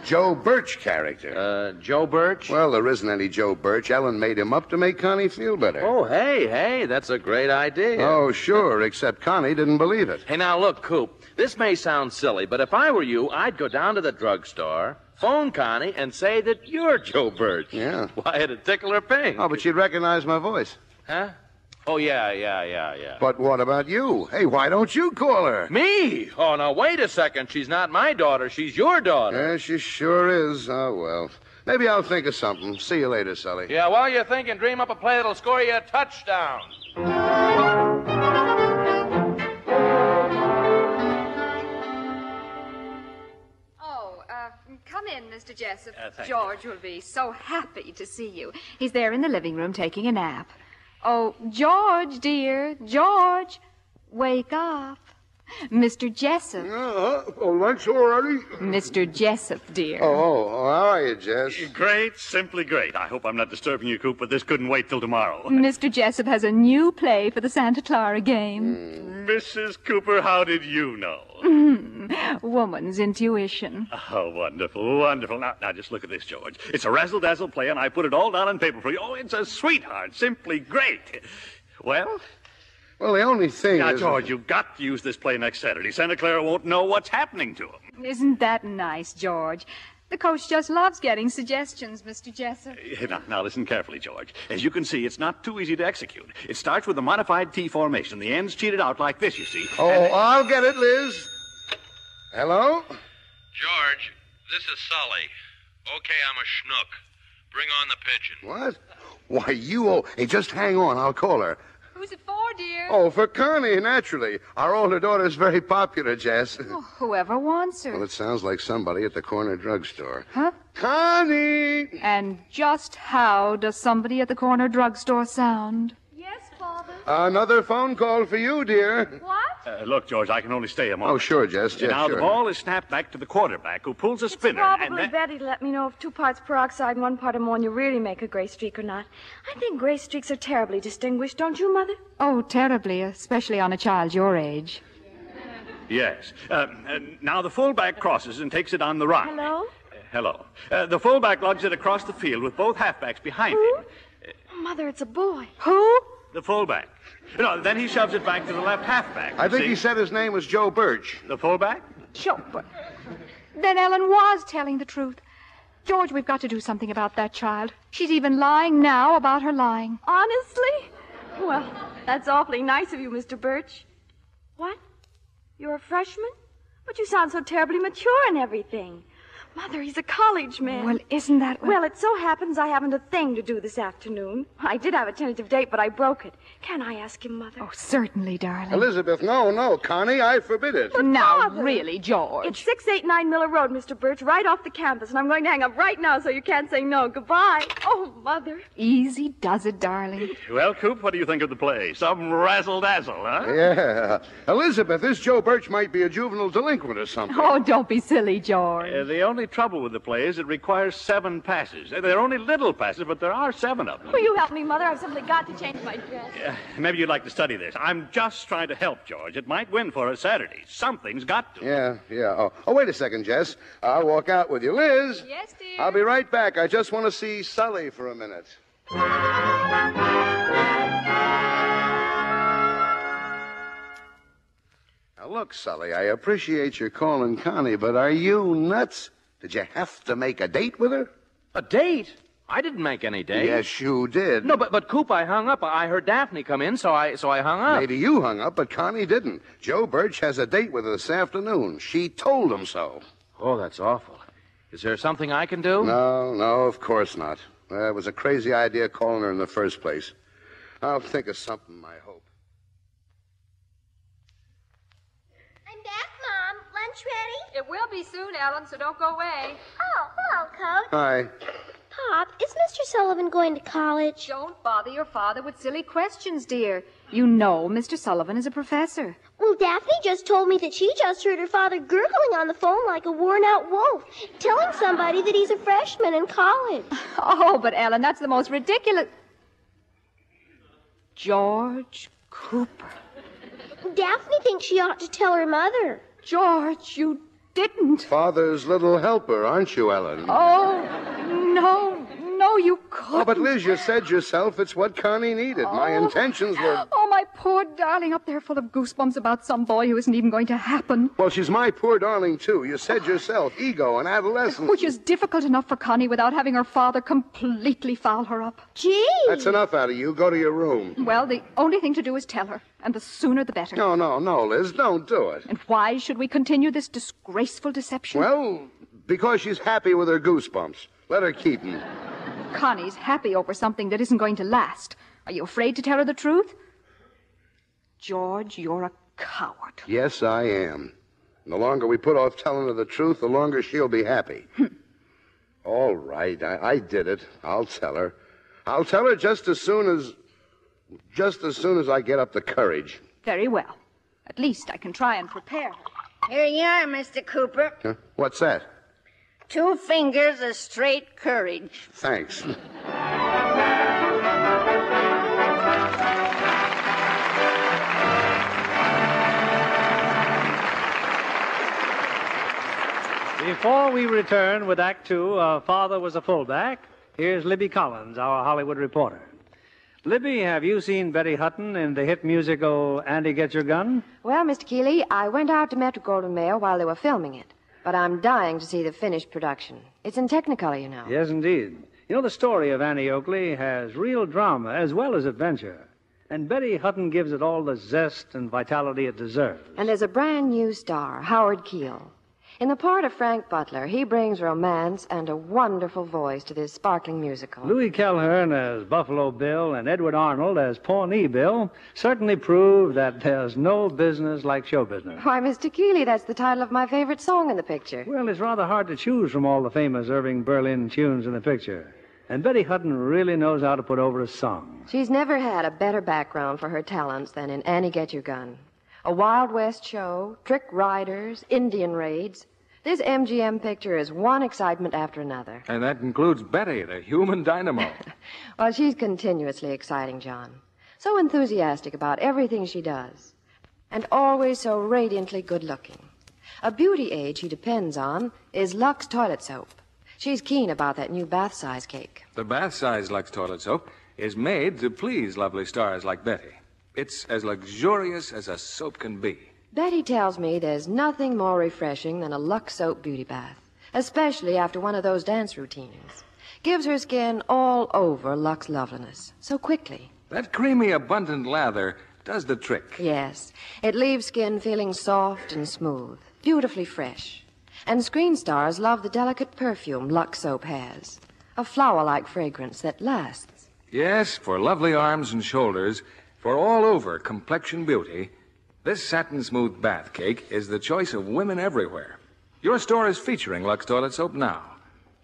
Joe Birch character. Joe Birch? Well, there isn't any Joe Birch. Ellen made him up to make Connie feel better. Oh, hey, that's a great idea. Oh, sure, except Connie didn't believe it. Hey, now, look, Coop, this may sound silly, but if I were you, I'd go down to the drugstore, phone Connie, and say that you're Joe Birch. Yeah. Why, it'd tickle her pink. Oh, but she'd recognize my voice. Huh? Oh, yeah. But what about you? Hey, why don't you call her? Me? Oh, now, wait a second. She's not my daughter. She's your daughter. Yeah, she sure is. Oh, well. Maybe I'll think of something. See you later, Sully. Yeah, while you're thinking, dream up a play that'll score you a touchdown. Come in, Mr. Jessup. Thank George will be so happy to see you. He's there in the living room taking a nap. Oh, George, dear. George, wake up. Mr. Jessup. Lunch already? Mr. Jessup, dear. Oh, how are you, Jess? Great, simply great. I hope I'm not disturbing you, Coop, but this couldn't wait till tomorrow. Mr. Jessup has a new play for the Santa Clara game. Mrs. Cooper, how did you know? Woman's intuition. Oh, wonderful, wonderful. Now, just look at this, George. It's a razzle-dazzle play, and I put it all down on paper for you. Oh, it's a sweetheart. Simply great. Well? Well, the only thing now, is... George, you've got to use this play next Saturday. Santa Clara won't know what's happening to him. Isn't that nice, George? The coach just loves getting suggestions, Mr. Jessup. Now, listen carefully, George. As you can see, it's not too easy to execute. It starts with a modified T formation. The end's cheated out like this, you see. Oh, I'll get it, Liz. Hello? George, this is Sully. Okay, I'm a schnook. Bring on the pigeon. What? Why, you... Oh, hey, just hang on. I'll call her. Who's it for, dear? Oh, for Connie, naturally. Our older daughter's very popular, Jess. Oh, whoever wants her. Well, it sounds like somebody at the corner drugstore. Huh? Connie! And just how does somebody at the corner drugstore sound? Yes, Father. Another phone call for you, dear. What? Look, George, I can only stay a moment. Oh, sure, Jess. Yeah, now, sure. the ball is snapped back to the quarterback, who pulls a spinner. Probably Betty to let me know if 2 parts peroxide and 1 part ammonia really make a gray streak or not. I think gray streaks are terribly distinguished, don't you, Mother? Oh, terribly, especially on a child your age. Yes. Now the fullback crosses and takes it on the run. Hello? Hello. The fullback lugs it across the field with both halfbacks behind him. Mother, it's a boy. Who? The fullback. No, then he shoves it back to the left halfback. I think he said his name was Joe Birch. The fullback? Sure, but then Ellen was telling the truth. George, we've got to do something about that child. She's even lying now about her lying. Honestly? Well, that's awfully nice of you, Mr. Birch. What? You're a freshman? But you sound so terribly mature and everything. Mother, he's a college man. Well, isn't that... Well, it so happens I haven't a thing to do this afternoon. I did have a tentative date, but I broke it. Can I ask him, Mother? Oh, certainly, darling. Elizabeth, no, Connie, I forbid it. But now, Father, really, George. It's 689 Miller Road, Mr. Birch, right off the campus, and I'm going to hang up right now so you can't say no. Goodbye. Oh, Mother. Easy does it, darling. Well, Coop, what do you think of the play? Some razzle-dazzle, huh? Yeah. Elizabeth, this Joe Birch might be a juvenile delinquent or something. Oh, don't be silly, George. The only trouble with the play is it requires 7 passes. They're only little passes, but there are 7 of them. Will you help me, Mother? I've simply got to change my dress. Maybe you'd like to study this. I'm just trying to help, George. It might win for us Saturday. Something's got to. Yeah. Oh, wait a second, Jess. I'll walk out with you. Liz? Yes, dear? I'll be right back. I just want to see Sully for a minute. Now, look, Sully, I appreciate your calling Connie, but are you nuts? Did you have to make a date with her? A date? I didn't make any date. Yes, you did. No, but Coop, I hung up. I heard Daphne come in, so I hung up. Maybe you hung up, but Connie didn't. Joe Birch has a date with her this afternoon. She told him so. Oh, that's awful. Is there something I can do? No, of course not. It was a crazy idea calling her in the first place. I'll think of something, I hope. I'm back, Mom. Lunch ready? It will be soon, Ellen, so don't go away. Oh, hello, Coach. Hi. Pop, is Mr. Sullivan going to college? Don't bother your father with silly questions, dear. You know Mr. Sullivan is a professor. Well, Daphne just told me that she just heard her father gurgling on the phone like a worn-out wolf, telling somebody that he's a freshman in college. Oh, but Ellen, that's the most ridiculous... George Cooper. Daphne thinks she ought to tell her mother. George, you didn't. Father's little helper, aren't you, Ellen? Oh, no, you couldn't. Oh, but Liz, you said yourself it's what Connie needed. My intentions were... Oh, my poor darling, up there full of goosebumps about some boy who isn't even going to happen. Well, she's my poor darling, too. You said yourself, ego and adolescence. Which is difficult enough for Connie without having her father completely foul her up. Gee! That's enough out of you. Go to your room. Well, the only thing to do is tell her, and the sooner the better. No, Liz, don't do it. And why should we continue this disgraceful deception? Well, because she's happy with her goosebumps. Let her keep them. Connie's happy over something that isn't going to last. Are you afraid to tell her the truth? George, you're a coward. Yes, I am. And the longer we put off telling her the truth, the longer she'll be happy. All right, I did it. I'll tell her. I'll tell her just as soon as I get up the courage. Very well. At least I can try and prepare her. Here you are, Mr. Cooper. Huh? What's that? 2 fingers of straight courage. Thanks. Before we return with Act Two, Father Was a Fullback, here's Libby Collins, our Hollywood reporter. Libby, have you seen Betty Hutton in the hit musical Andy Get Your Gun? Well, Mr. Keeley, I went out to Metro-Goldwyn-Mayer while they were filming it. But I'm dying to see the finished production. It's in Technicolor, you know. Yes, indeed. You know, the story of Annie Oakley has real drama as well as adventure. And Betty Hutton gives it all the zest and vitality it deserves. And there's a brand new star, Howard Keel. In the part of Frank Butler, he brings romance and a wonderful voice to this sparkling musical. Louis Calhern as Buffalo Bill and Edward Arnold as Pawnee Bill certainly prove that there's no business like show business. Why, Mr. Keeley, that's the title of my favorite song in the picture. Well, it's rather hard to choose from all the famous Irving Berlin tunes in the picture. And Betty Hutton really knows how to put over a song. She's never had a better background for her talents than in Annie Get Your Gun. A Wild West show, trick riders, Indian raids. This MGM picture is one excitement after another. And that includes Betty, the human dynamo. Well, she's continuously exciting, John. So enthusiastic about everything she does. And always so radiantly good-looking. A beauty aid she depends on is Lux toilet soap. She's keen about that new bath size cake. The bath-size Lux toilet soap is made to please lovely stars like Betty. It's as luxurious as a soap can be. Betty tells me there's nothing more refreshing than a Lux soap beauty bath, especially after one of those dance routines. Gives her skin all over Lux loveliness, so quickly. That creamy, abundant lather does the trick. Yes, it leaves skin feeling soft and smooth, beautifully fresh. And screen stars love the delicate perfume Lux soap has, a flower-like fragrance that lasts. Yes, for lovely arms and shoulders, for all-over complexion beauty, this satin-smooth bath cake is the choice of women everywhere. Your store is featuring Lux toilet soap now.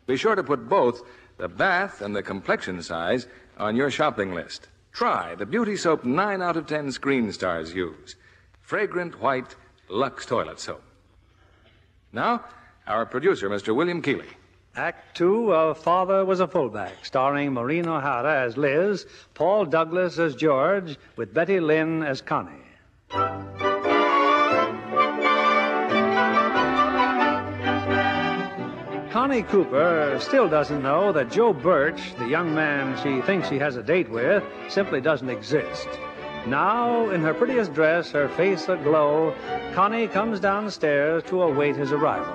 Be sure to put both the bath and the complexion size on your shopping list. Try the beauty soap 9 out of 10 screen stars use. Fragrant white Lux toilet soap. Now, our producer, Mr. William Keeley. Act 2 of Father Was a Fullback, starring Maureen O'Hara as Liz, Paul Douglas as George, with Betty Lynn as Connie. Connie Cooper still doesn't know that Joe Birch, the young man she thinks she has a date with, simply doesn't exist. Now, in her prettiest dress, her face aglow, Connie comes down the stairs to await his arrival.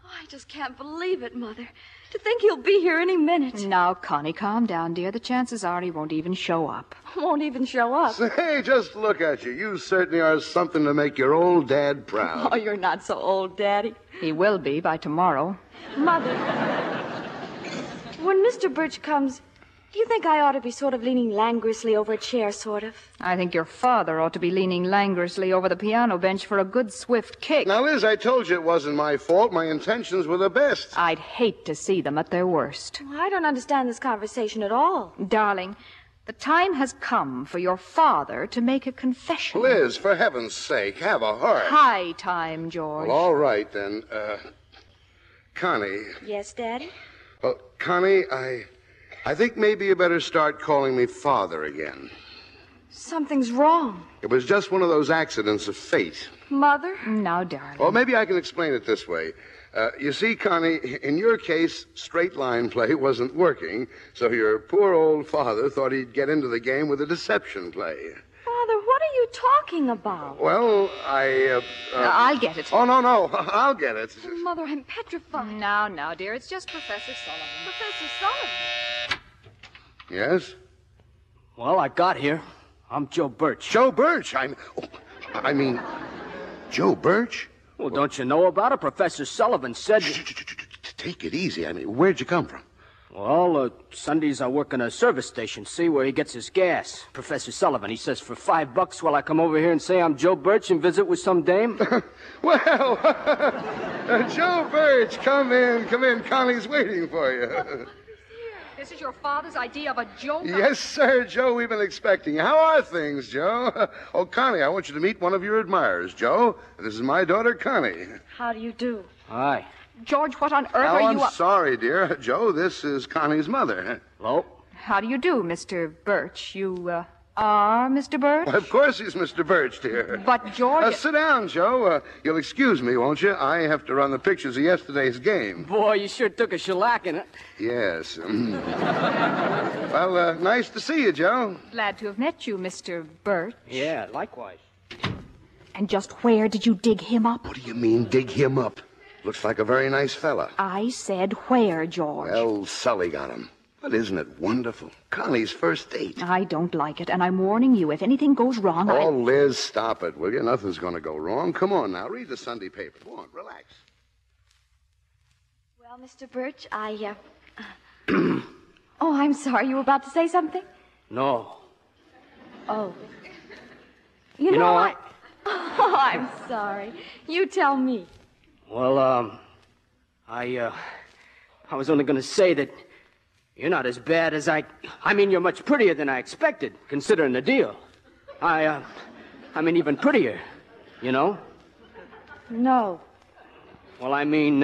I just can't believe it, Mother. To think he'll be here any minute. Now, Connie, calm down, dear. The chances are he won't even show up. Won't even show up. Say, just look at you. You certainly are something to make your old dad proud. Oh, you're not so old, Daddy. He will be by tomorrow. Mother, when Mr. Birch comes, do you think I ought to be sort of leaning languorously over a chair, sort of? I think your father ought to be leaning languorously over the piano bench for a good swift kick. Now, Liz, I told you it wasn't my fault. My intentions were the best. I'd hate to see them at their worst. Well, I don't understand this conversation at all. Darling, the time has come for your father to make a confession. Liz, for heaven's sake, have a heart. High time, George. Well, all right, then. Connie. Yes, Daddy? Well, Connie, I think maybe you better start calling me Father again. Something's wrong. It was just one of those accidents of fate. Mother? Now, darling. Well, maybe I can explain it this way. You see, Connie, in your case, straight line play wasn't working, so your poor old father thought he'd get into the game with a deception play. Father, what are you talking about? Well, I'll get it. Oh, no, I'll get it. Mother, I'm petrified. Now, dear, it's just Professor Sullivan. Professor Sullivan? Yes? Well, I got here. I'm Joe Birch. Joe Birch? I mean, Joe Birch? Well, don't you know about it? Professor Sullivan said... Take it easy. I mean, where'd you come from? Well, Sundays I work in a service station, see, where he gets his gas. Professor Sullivan, he says for $5 while I come over here and say I'm Joe Birch and visit with some dame. Well, Joe Birch, come in. Connie's waiting for you. This is your father's idea of a joke? Yes, sir, Joe. We've been expecting you. How are things, Joe? Oh, Connie, I want you to meet one of your admirers, Joe. This is my daughter, Connie. How do you do? Hi. George, what on earth are you... I'm sorry, dear. Joe, this is Connie's mother. Hello? How do you do, Mr. Birch? You, are Mr. Birch? Well, of course he's Mr. Birch, dear. But George... Sit down, Joe. You'll excuse me, won't you? I have to run the pictures of yesterday's game. Boy, you sure took a shellacking, huh? Yes. Well, nice to see you, Joe. Glad to have met you, Mr. Birch. Yeah, likewise. And just where did you dig him up? What do you mean, dig him up? Looks like a very nice fella. I said where, George? Well, Sully got him. But isn't it wonderful? Connie's first date. I don't like it, and I'm warning you, if anything goes wrong, Oh, Liz, stop it, will you? Nothing's going to go wrong. Come on now, read the Sunday paper. Go on, relax. Well, Mr. Birch, Oh, I'm sorry. You were about to say something? No. Oh. You know what? Oh, I'm sorry. You tell me. Well, I was only going to say that you're not as bad as I mean, you're much prettier than I expected, considering the deal. I mean, even prettier, you know? No. Well, I mean,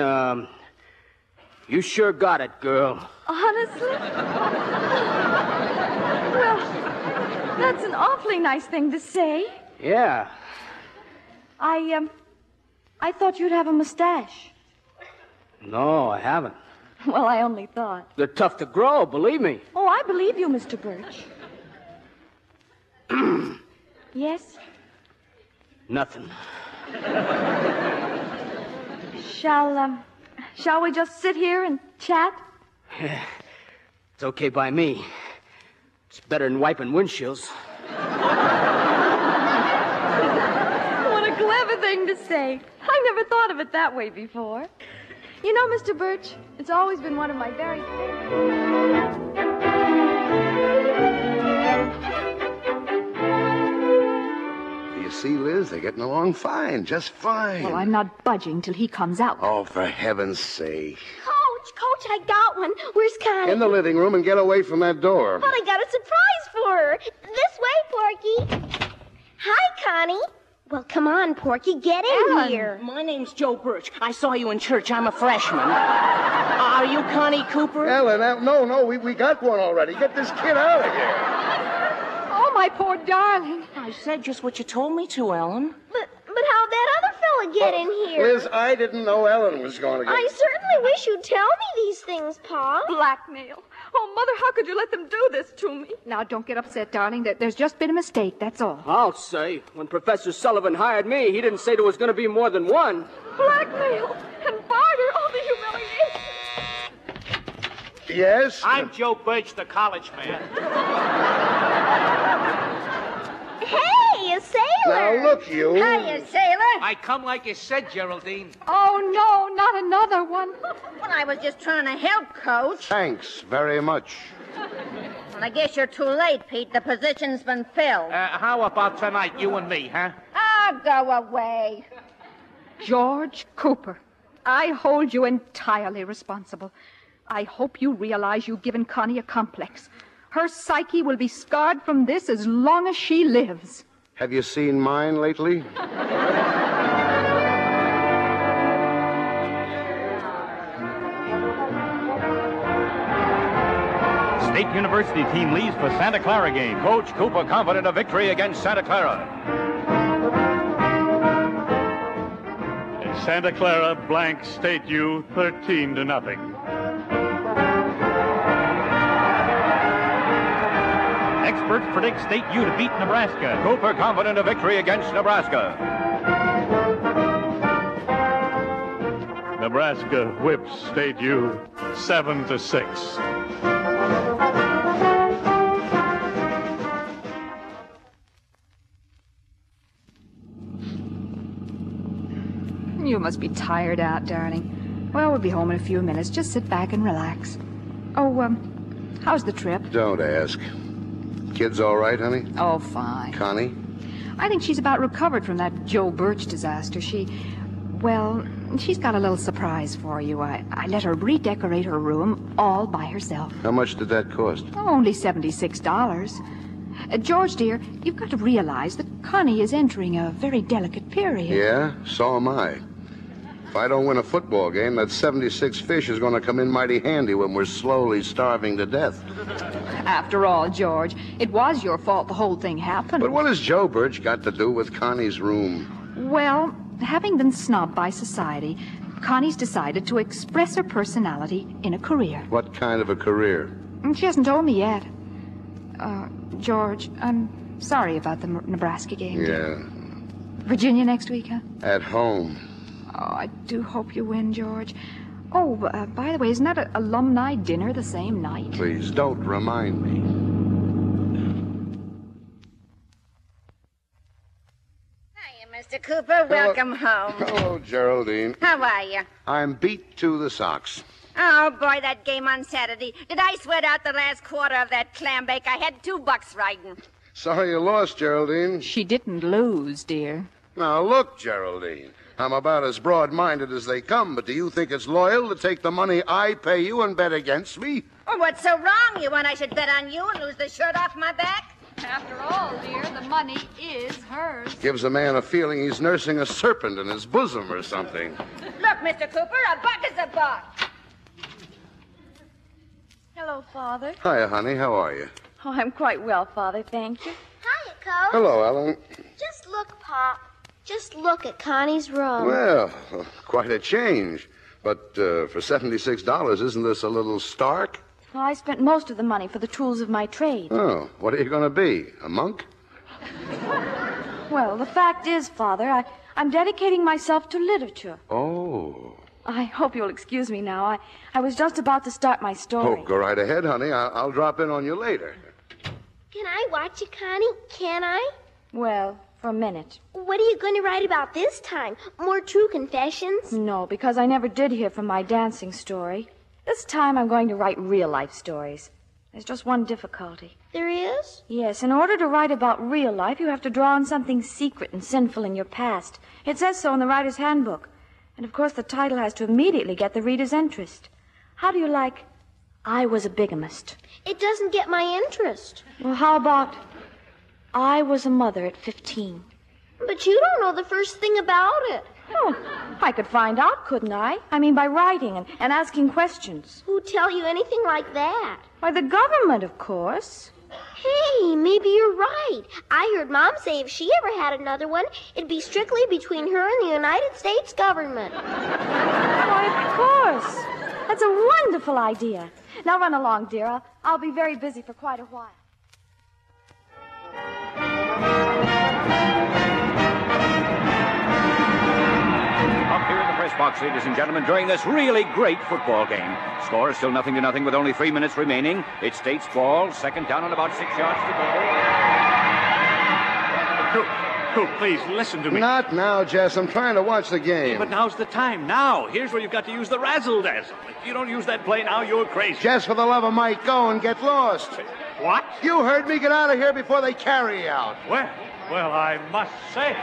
you sure got it, girl. Honestly? Well, that's an awfully nice thing to say. Yeah. I thought you'd have a mustache. No, I haven't. Well, I only thought. They're tough to grow, believe me. Oh, I believe you, Mr. Birch. Yes? Nothing. Shall we just sit here and chat? It's okay by me. It's better than wiping windshields. What a clever a thing to say. I never thought of it that way before. You know, Mr. Birch, it's always been one of my very favorite. You see, Liz, they're getting along fine, just fine. Well, I'm not budging till he comes out. Oh, for heaven's sake. Coach, I got one. Where's Connie? In the living room and get away from that door. But I got a surprise for her. This way, Porky. Hi, Connie. Well, come on, Porky, get in here. My name's Joe Birch. I saw you in church. I'm a freshman. Are you Connie Cooper? Ellen, no, we got one already. Get this kid out of here. Oh, my poor darling. I said just what you told me to, Ellen. But how'd that other fella get in here? Liz, I didn't know Ellen was going to get... I certainly wish you'd tell me these things, Pa. Blackmail. Oh, Mother, how could you let them do this to me? Now, don't get upset, darling. There's just been a mistake, that's all. I'll say. When Professor Sullivan hired me, he didn't say there was going to be more than one. Blackmail and barter. Oh, the humiliation. Yes? I'm Joe Birch, the college man. Hey, a sailor. Now, look, you. Hiya, sailor. I come like you said, Geraldine. Oh, no, not another one. Well, I was just trying to help, Coach. Thanks very much. Well, I guess you're too late, Pete. The position's been filled. How about tonight, you and me, huh? Oh, go away. George Cooper, I hold you entirely responsible. I hope you realize you've given Connie a complex. Her psyche will be scarred from this as long as she lives. Have you seen mine lately? State University team leaves for Santa Clara game. Coach Cooper confident of victory against Santa Clara. Santa Clara blank State U 13-0. Experts predict State U to beat Nebraska. Cooper confident of victory against Nebraska. Nebraska whips State U 7-6. You must be tired out, darling. Well, we'll be home in a few minutes. Just sit back and relax. Oh, how's the trip? Don't ask. Kids all right, honey? Oh, fine. Connie? I think she's about recovered from that Joe Birch disaster. She's got a little surprise for you. I let her redecorate her room all by herself. How much did that cost? Oh, only $76. George, dear, you've got to realize that Connie is entering a very delicate period. Yeah, so am I. If I don't win a football game, that 76 fish is going to come in mighty handy when we're slowly starving to death. After all, George, it was your fault the whole thing happened. But what has Joe Birch got to do with Connie's room? Well, having been snubbed by society, Connie's decided to express her personality in a career. What kind of a career? She hasn't told me yet. George, I'm sorry about the Nebraska game. Yeah. Virginia next week, huh? At home. Oh, I do hope you win, George. Oh, by the way, isn't that an alumni dinner the same night? Please, don't remind me. Hiya, Mr. Cooper. Welcome home. Hello, Geraldine. How are you? I'm beat to the socks. Oh, boy, that game on Saturday. Did I sweat out the last quarter of that clam bake? I had $2 riding. Sorry you lost, Geraldine. She didn't lose, dear. Now, look, Geraldine. I'm about as broad-minded as they come, but do you think it's loyal to take the money I pay you and bet against me? Oh, what's so wrong? You want I should bet on you and lose the shirt off my back? After all, dear, the money is hers. Gives a man a feeling he's nursing a serpent in his bosom or something. Look, Mr. Cooper, a buck is a buck. Hello, Father. Hiya, honey. How are you? Oh, I'm quite well, Father, thank you. Hiya, Coach. Hello, Ellen. Just look, Pop. Just look at Connie's room. Well, quite a change. But for $76, isn't this a little stark? Well, I spent most of the money for the tools of my trade. Oh, what are you going to be? A monk? Well, the fact is, Father, I'm dedicating myself to literature. Oh. I hope you'll excuse me now. I was just about to start my story. Oh, go right ahead, honey. I'll drop in on you later. Can I watch it, Connie? Can I? Well, for a minute. What are you going to write about this time? More true confessions? No, because I never did hear from my dancing story. This time I'm going to write real-life stories. There's just one difficulty. There is? Yes, in order to write about real life, you have to draw on something secret and sinful in your past. It says so in the writer's handbook. And, of course, the title has to immediately get the reader's interest. How do you like, I Was a Bigamist? It doesn't get my interest. Well, how about, I Was a Mother at 15? But you don't know the first thing about it. Oh, I could find out, couldn't I? I mean, by writing and asking questions. Who'd tell you anything like that? By the government, of course. Hey, maybe you're right. I heard Mom say if she ever had another one, it'd be strictly between her and the United States government. Why, of course. That's a wonderful idea. Now run along, dear. I'll be very busy for quite a while. Up here in the press box, ladies and gentlemen, during this really great football game. Score is still 0-0 with only 3 minutes remaining. It's State's ball, second down and about 6 yards to go. Coop, please, listen to me. Not now, Jess. I'm trying to watch the game. But now's the time. Now. Here's where you've got to use the razzle-dazzle. If you don't use that play now, you're crazy. Jess, for the love of Mike, go and get lost. What? You heard me. Get out of here before they carry you out. Well, I must say.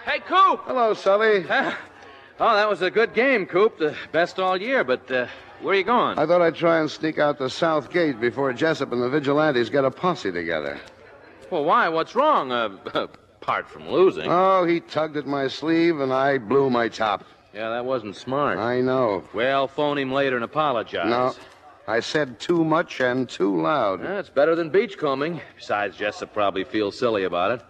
Hey, Coop! Hello, Sully. Oh, that was a good game, Coop. The best all year, but where are you going? I thought I'd try and sneak out the south gate before Jessup and the Vigilantes get a posse together. Well, why? What's wrong? Apart from losing. Oh, he tugged at my sleeve and I blew my top. Yeah, that wasn't smart. I know. Well, phone him later and apologize. No, I said too much and too loud. It's better than beachcombing. Besides, Jessup probably feels silly about it.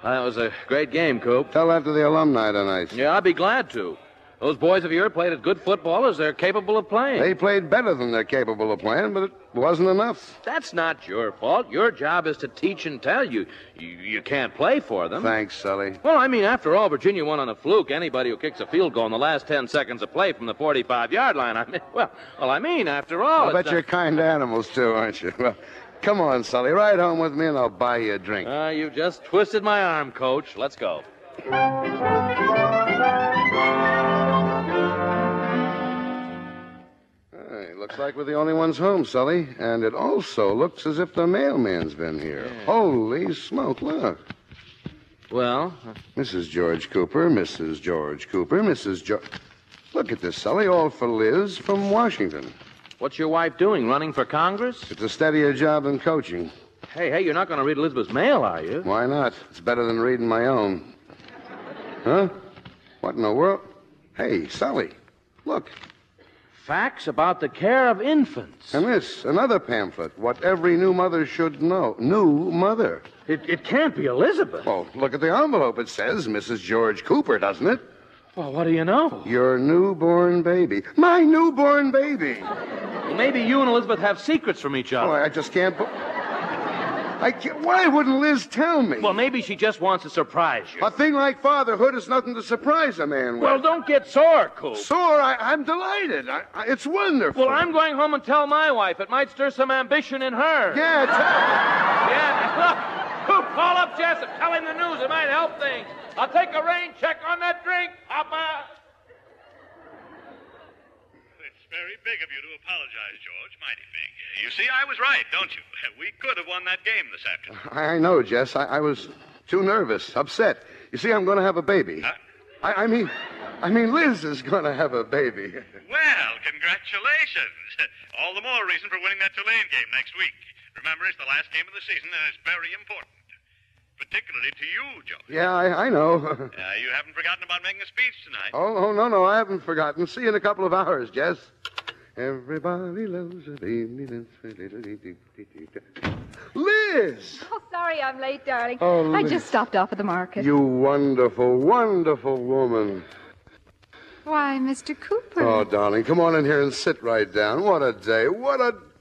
That was a great game, Coop. Tell that to the alumni tonight. Yeah, I'd be glad to. Those boys of yours played as good football as they're capable of playing. They played better than they're capable of playing, but it wasn't enough. That's not your fault. Your job is to teach and tell. You can't play for them. Thanks, Sully. Well, I mean, after all, Virginia won on a fluke. Anybody who kicks a field goal in the last 10 seconds of play from the 45-yard line, after all... I bet you're kind animals, too, aren't you? Well, come on, Sully. Ride home with me and I'll buy you a drink. You just twisted my arm, Coach. Let's go. Looks like we're the only ones home, Sully. And it also looks as if the mailman's been here. Yeah. Holy smoke, look. Well? Mrs. George Cooper, Mrs. George Cooper, Mrs. George... Look at this, Sully, all for Liz from Washington. What's your wife doing, running for Congress? It's a steadier job than coaching. Hey, you're not going to read Elizabeth's mail, are you? Why not? It's better than reading my own. Huh? What in the world? Hey, Sully, look. Facts about the care of infants. And this, another pamphlet. What every new mother should know. New mother. It can't be Elizabeth. Well, look at the envelope. It says Mrs. George Cooper, doesn't it? Well, what do you know? Your newborn baby. My newborn baby. Well, maybe you and Elizabeth have secrets from each other. Oh, I just can't... Why wouldn't Liz tell me? Well, maybe she just wants to surprise you. A thing like fatherhood is nothing to surprise a man with. Well, don't get sore, Coop. Sore? I'm delighted. It's wonderful. Well, I'm going home and tell my wife. It might stir some ambition in her. Yeah, look. Coop, call up Jessup. Tell him the news. It might help things. I'll take a rain check on that drink, Papa. It's very big of you to apologize, George. Mighty big. You see, I was right, don't you? We could have won that game this afternoon. I know, Jess. I was too nervous, upset. You see, I'm going to have a baby. Huh? I mean, Liz is going to have a baby. Well, congratulations. All the more reason for winning that Tulane game next week. Remember, it's the last game of the season, and it's very important. Particularly to you, George. Yeah, I know. You haven't forgotten about making a speech tonight. Oh, no, I haven't forgotten. See you in a couple of hours, Jess. Everybody loves a baby. Liz! Oh, sorry I'm late, darling. Oh, Liz. I just stopped off at the market. You wonderful, wonderful woman. Why, Mr. Cooper. Oh, darling, come on in here and sit right down. What a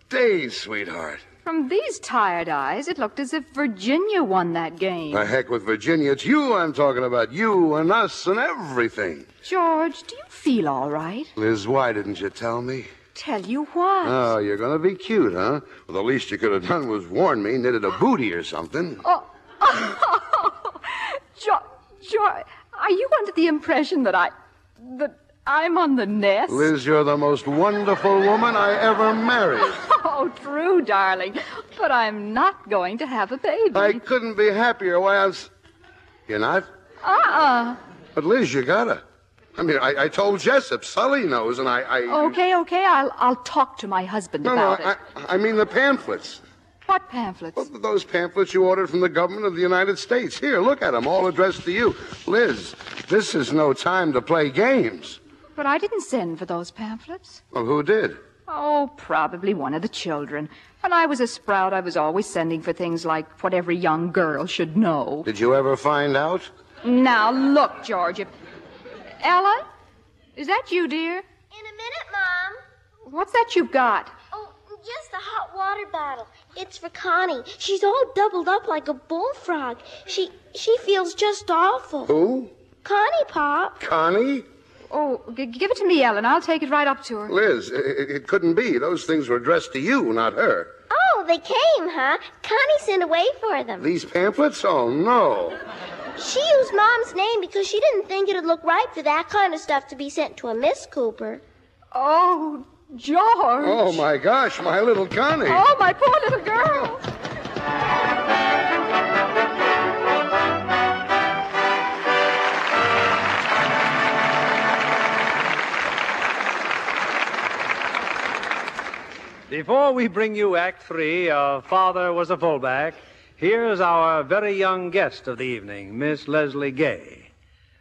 day, sweetheart. From these tired eyes, it looked as if Virginia won that game. The heck with Virginia. It's you I'm talking about. You and us and everything. George, do you feel all right? Liz, why didn't you tell me? Tell you what? Oh, you're going to be cute, huh? Well, the least you could have done was warn me, knitted a booty or something. Oh, George, are you under the impression that I'm on the nest? Liz, you're the most wonderful woman I ever married. Oh, true, darling. But I'm not going to have a baby. I couldn't be happier. Why, You're not? But, Liz, you gotta. I mean, I told Jessup. Sully knows, and Okay, I'll talk to my husband about it. I mean the pamphlets. What pamphlets? Well, those pamphlets you ordered from the government of the United States. Here, look at them, all addressed to you. Liz, this is no time to play games. But I didn't send for those pamphlets. Well, who did? Oh, probably one of the children. When I was a sprout, I was always sending for things like what every young girl should know. Did you ever find out? Now, look, George. Ella? Is that you, dear? In a minute, Mom. What's that you've got? Oh, just a hot water bottle. It's for Connie. She's all doubled up like a bullfrog. She feels just awful. Who? Connie, Pop. Connie? Oh, give it to me, Ellen. I'll take it right up to her. Liz, it couldn't be. Those things were addressed to you, not her. Oh, they came, huh? Connie sent away for them. These pamphlets? Oh, no. She used Mom's name because she didn't think it'd look right for that kind of stuff to be sent to a Miss Cooper. Oh, George. Oh, my gosh, my little Connie. Oh, my poor little girl. Before we bring you Act 3 of Father Was a Fullback, here's our very young guest of the evening, Miss Leslie Gay.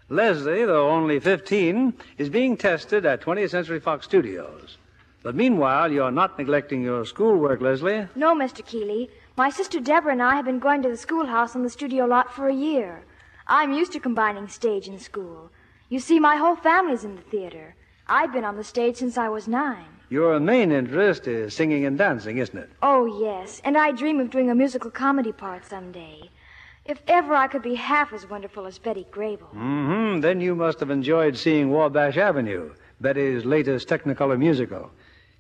Leslie, though only 15, is being tested at 20th Century Fox Studios. But meanwhile, you're not neglecting your schoolwork, Leslie. No, Mr. Keeley. My sister Deborah and I have been going to the schoolhouse on the studio lot for a year. I'm used to combining stage and school. You see, my whole family's in the theater. I've been on the stage since I was 9. Your main interest is singing and dancing, isn't it? Oh, yes. And I dream of doing a musical comedy part someday. If ever I could be half as wonderful as Betty Grable. Mm-hmm. Then you must have enjoyed seeing Wabash Avenue, Betty's latest Technicolor musical.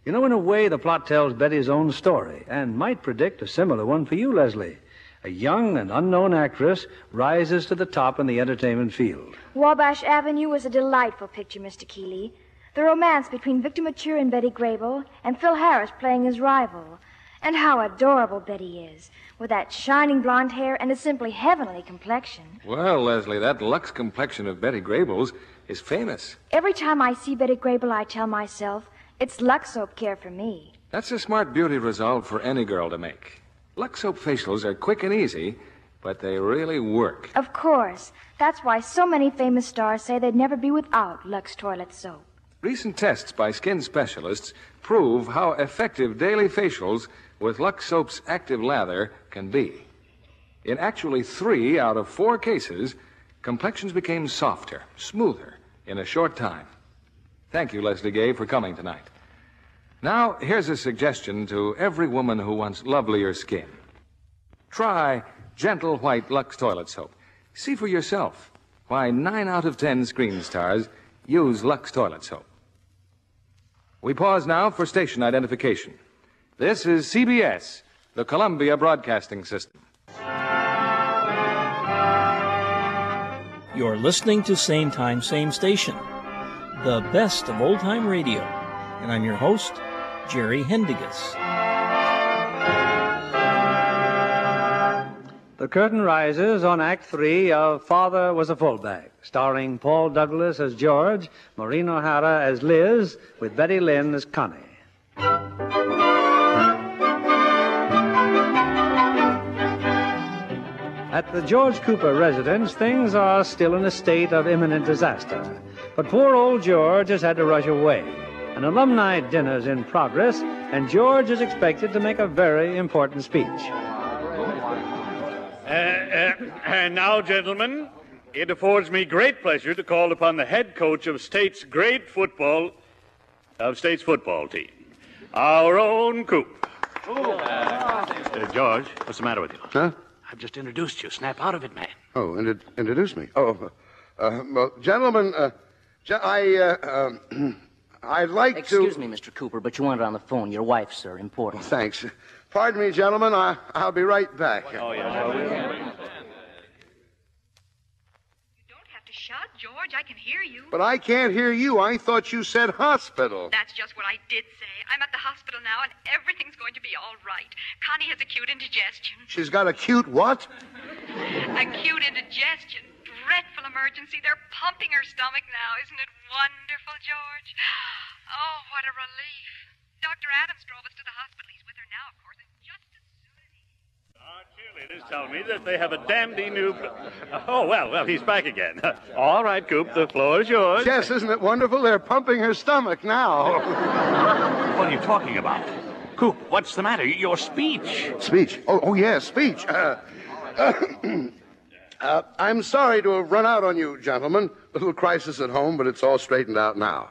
You know, in a way, the plot tells Betty's own story and might predict a similar one for you, Leslie. A young and unknown actress rises to the top in the entertainment field. Wabash Avenue was a delightful picture, Mr. Keeley. The romance between Victor Mature and Betty Grable, and Phil Harris playing his rival. And how adorable Betty is, with that shining blonde hair and a simply heavenly complexion. Well, Leslie, that Lux complexion of Betty Grable's is famous. Every time I see Betty Grable, I tell myself, it's Lux Soap Care for me. That's a smart beauty resolve for any girl to make. Lux Soap facials are quick and easy, but they really work. Of course. That's why so many famous stars say they'd never be without Lux Toilet Soap. Recent tests by skin specialists prove how effective daily facials with Lux Soap's active lather can be. In actually 3 out of 4 cases, complexions became softer, smoother in a short time. Thank you, Leslie Gay, for coming tonight. Now, here's a suggestion to every woman who wants lovelier skin. Try Gentle White Lux Toilet Soap. See for yourself why 9 out of 10 screen stars use Lux Toilet Soap. We pause now for station identification. This is CBS, the Columbia Broadcasting System. You're listening to Same Time, Same Station, the best of old-time radio. And I'm your host, Jerry Hendigas. The curtain rises on Act 3 of Father Was a Fullback, starring Paul Douglas as George, Maureen O'Hara as Liz, with Betty Lynn as Connie. At the George Cooper residence, things are still in a state of imminent disaster. But poor old George has had to rush away. An alumni dinner's in progress, and George is expected to make a very important speech. And now, gentlemen, it affords me great pleasure to call upon the head coach of State's football team, our own Coop. George, what's the matter with you? Huh? I've just introduced you. Snap out of it, man. Oh, introduce me. Oh, well, gentlemen, I'd like Excuse me, Mr. Cooper, but you want it on the phone. Your wife, sir. Important. Thanks. Pardon me, gentlemen. I'll be right back. Oh, yeah. Shout, George. I can hear you. But I can't hear you. I thought you said hospital. That's just what I did say. I'm at the hospital now, and everything's going to be all right. Connie has acute indigestion. She's got acute what? Acute indigestion. Dreadful emergency. They're pumping her stomach now. Isn't it wonderful, George? Oh, what a relief. Dr. Adams drove us to the hospital. He's with her now, of course. And just as soon as he... Our cheerleaders tell me that they have a dandy new... Oh, well, he's back again. All right, Coop, the floor is yours. Yes, isn't it wonderful? They're pumping her stomach now. What are you talking about? Coop, what's the matter? Your speech. Speech? Oh, yeah, speech. I'm sorry to have run out on you, gentlemen. Little crisis at home, but it's all straightened out now.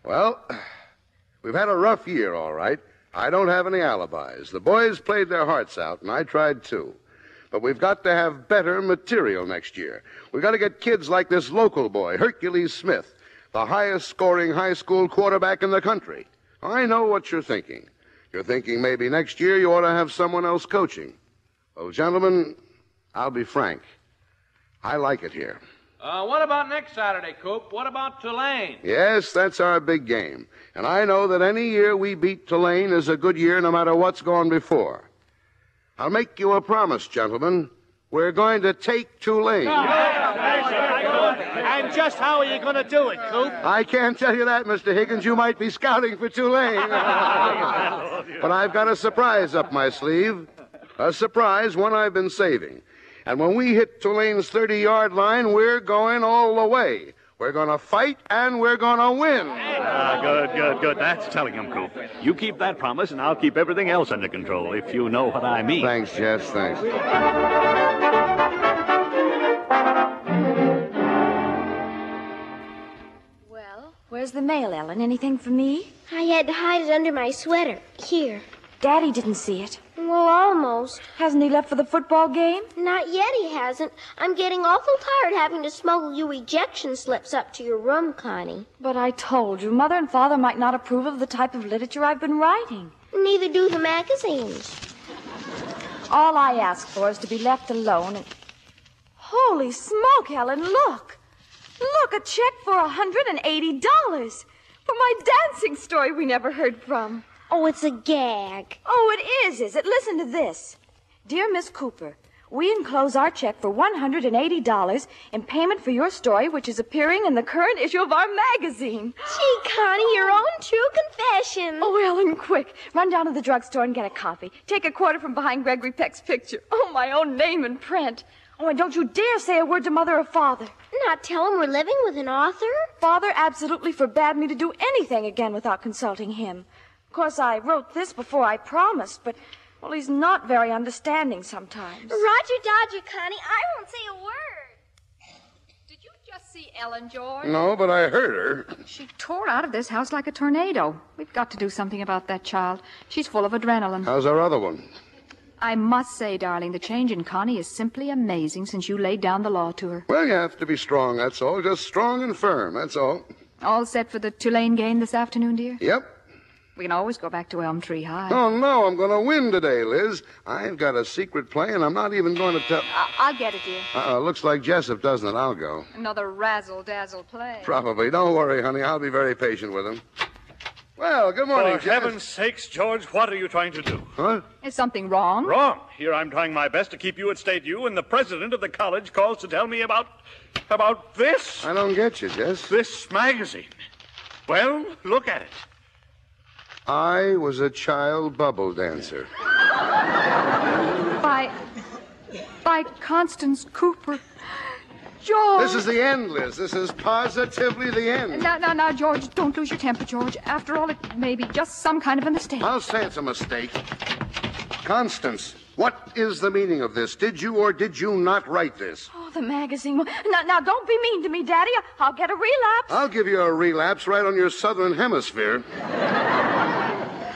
Well, we've had a rough year, all right. I don't have any alibis. The boys played their hearts out, and I tried too. But we've got to have better material next year. We've got to get kids like this local boy, Hercules Smith, the highest-scoring high school quarterback in the country. I know what you're thinking. You're thinking maybe next year you ought to have someone else coaching. Well, gentlemen, I'll be frank. I like it here. What about next Saturday, Coop? What about Tulane? Yes, that's our big game. And I know that any year we beat Tulane is a good year no matter what's gone before. I'll make you a promise, gentlemen. We're going to take Tulane. And just how are you going to do it, Coop? I can't tell you that, Mr. Higgins. You might be scouting for Tulane. But I've got a surprise up my sleeve. A surprise, one I've been saving. And when we hit Tulane's 30-yard line, we're going all the way. We're going to fight, and we're going to win. Good. That's telling him, Coop. You keep that promise, and I'll keep everything else under control, if you know what I mean. Thanks, Jess, thanks. Well, where's the mail, Ellen? Anything for me? I had to hide it under my sweater. Here. Daddy didn't see it. Well, almost. Hasn't he left for the football game? Not yet, he hasn't. I'm getting awful tired having to smuggle you ejection slips up to your room, Connie. But I told you, Mother and Father might not approve of the type of literature I've been writing. Neither do the magazines. All I ask for is to be left alone and... Holy smoke, Ellen, look! Look, a check for $180 for my dancing story we never heard from. Oh, it's a gag. Oh, it is it? Listen to this. Dear Miss Cooper, we enclose our check for $180 in payment for your story, which is appearing in the current issue of our magazine. Gee, Connie, your own true confession. Oh, Ellen, quick. Run down to the drugstore and get a coffee. Take a quarter from behind Gregory Peck's picture. Oh, my own name in print. Oh, and don't you dare say a word to Mother or Father. Not tell him we're living with an author? Father absolutely forbade me to do anything again without consulting him. Of course, I wrote this before I promised, but, well, he's not very understanding sometimes. Roger Dodger, Connie. I won't say a word. Did you just see Ellen, George? No, but I heard her. She tore out of this house like a tornado. We've got to do something about that child. She's full of adrenaline. How's our other one? I must say, darling, the change in Connie is simply amazing since you laid down the law to her. Well, you have to be strong, that's all. Just strong and firm, that's all. All set for the Tulane game this afternoon, dear? Yep. We can always go back to Elm Tree High. Oh, no, I'm going to win today, Liz. I've got a secret play, and I'm not even going to tell... I'll get it, dear. Looks like Jessup, doesn't it? I'll go. Another razzle-dazzle play. Probably. Don't worry, honey. I'll be very patient with him. Well, good morning, For heaven's sakes, George, what are you trying to do? What? Is something wrong? Wrong. Here I'm trying my best to keep you at State U, and the president of the college calls to tell me about this. I don't get you, Jess. This magazine. Well, look at it. I was a child bubble dancer. By Constance Cooper. George! This is the end, Liz. This is positively the end. Now, George, don't lose your temper, George. After all, it may be just some kind of a mistake. I'll say it's a mistake. Constance, what is the meaning of this? Did you or did you not write this? Oh, the magazine. Now, don't be mean to me, Daddy. I'll get a relapse. I'll give you a relapse right on your southern hemisphere.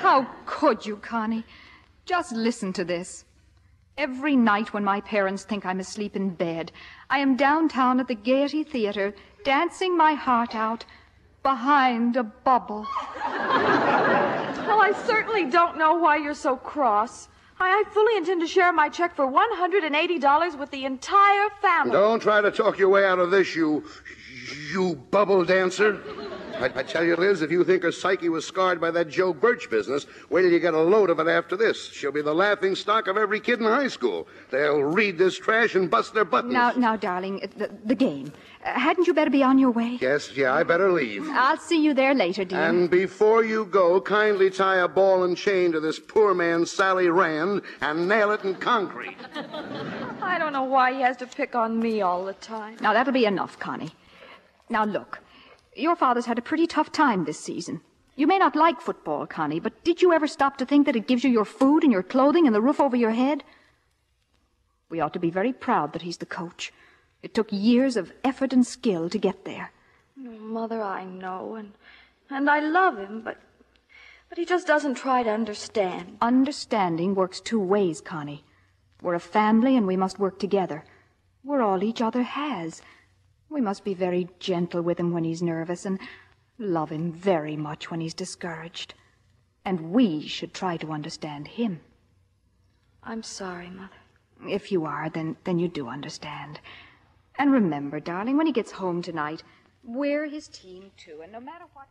How could you, Connie? Just listen to this. Every night when my parents think I'm asleep in bed, I am downtown at the Gaiety Theater, dancing my heart out behind a bubble. Well, I certainly don't know why you're so cross. I fully intend to share my check for $180 with the entire family. Don't try to talk your way out of this, you bubble dancer. I tell you, Liz, if you think her psyche was scarred by that Joe Birch business, wait till you get a load of it after this. She'll be the laughing stock of every kid in high school. They'll read this trash and bust their buttons. Now, darling, the game. Hadn't you better be on your way? Yes, I better leave. I'll see you there later, dear. And before you go, kindly tie a ball and chain to this poor man's Sally Rand and nail it in concrete. I don't know why he has to pick on me all the time. Now, that'll be enough, Connie. Now, look. Your father's had a pretty tough time this season. You may not like football, Connie, but did you ever stop to think that it gives you your food and your clothing and the roof over your head? We ought to be very proud that he's the coach. It took years of effort and skill to get there. Oh, Mother, I know, and I love him, but he just doesn't try to understand. Understanding works two ways, Connie. We're a family and we must work together. We're all each other has. We must be very gentle with him when he's nervous and love him very much when he's discouraged. And we should try to understand him. I'm sorry, Mother. If you are, then you do understand. And remember, darling, when he gets home tonight, we're his team, too, and no matter what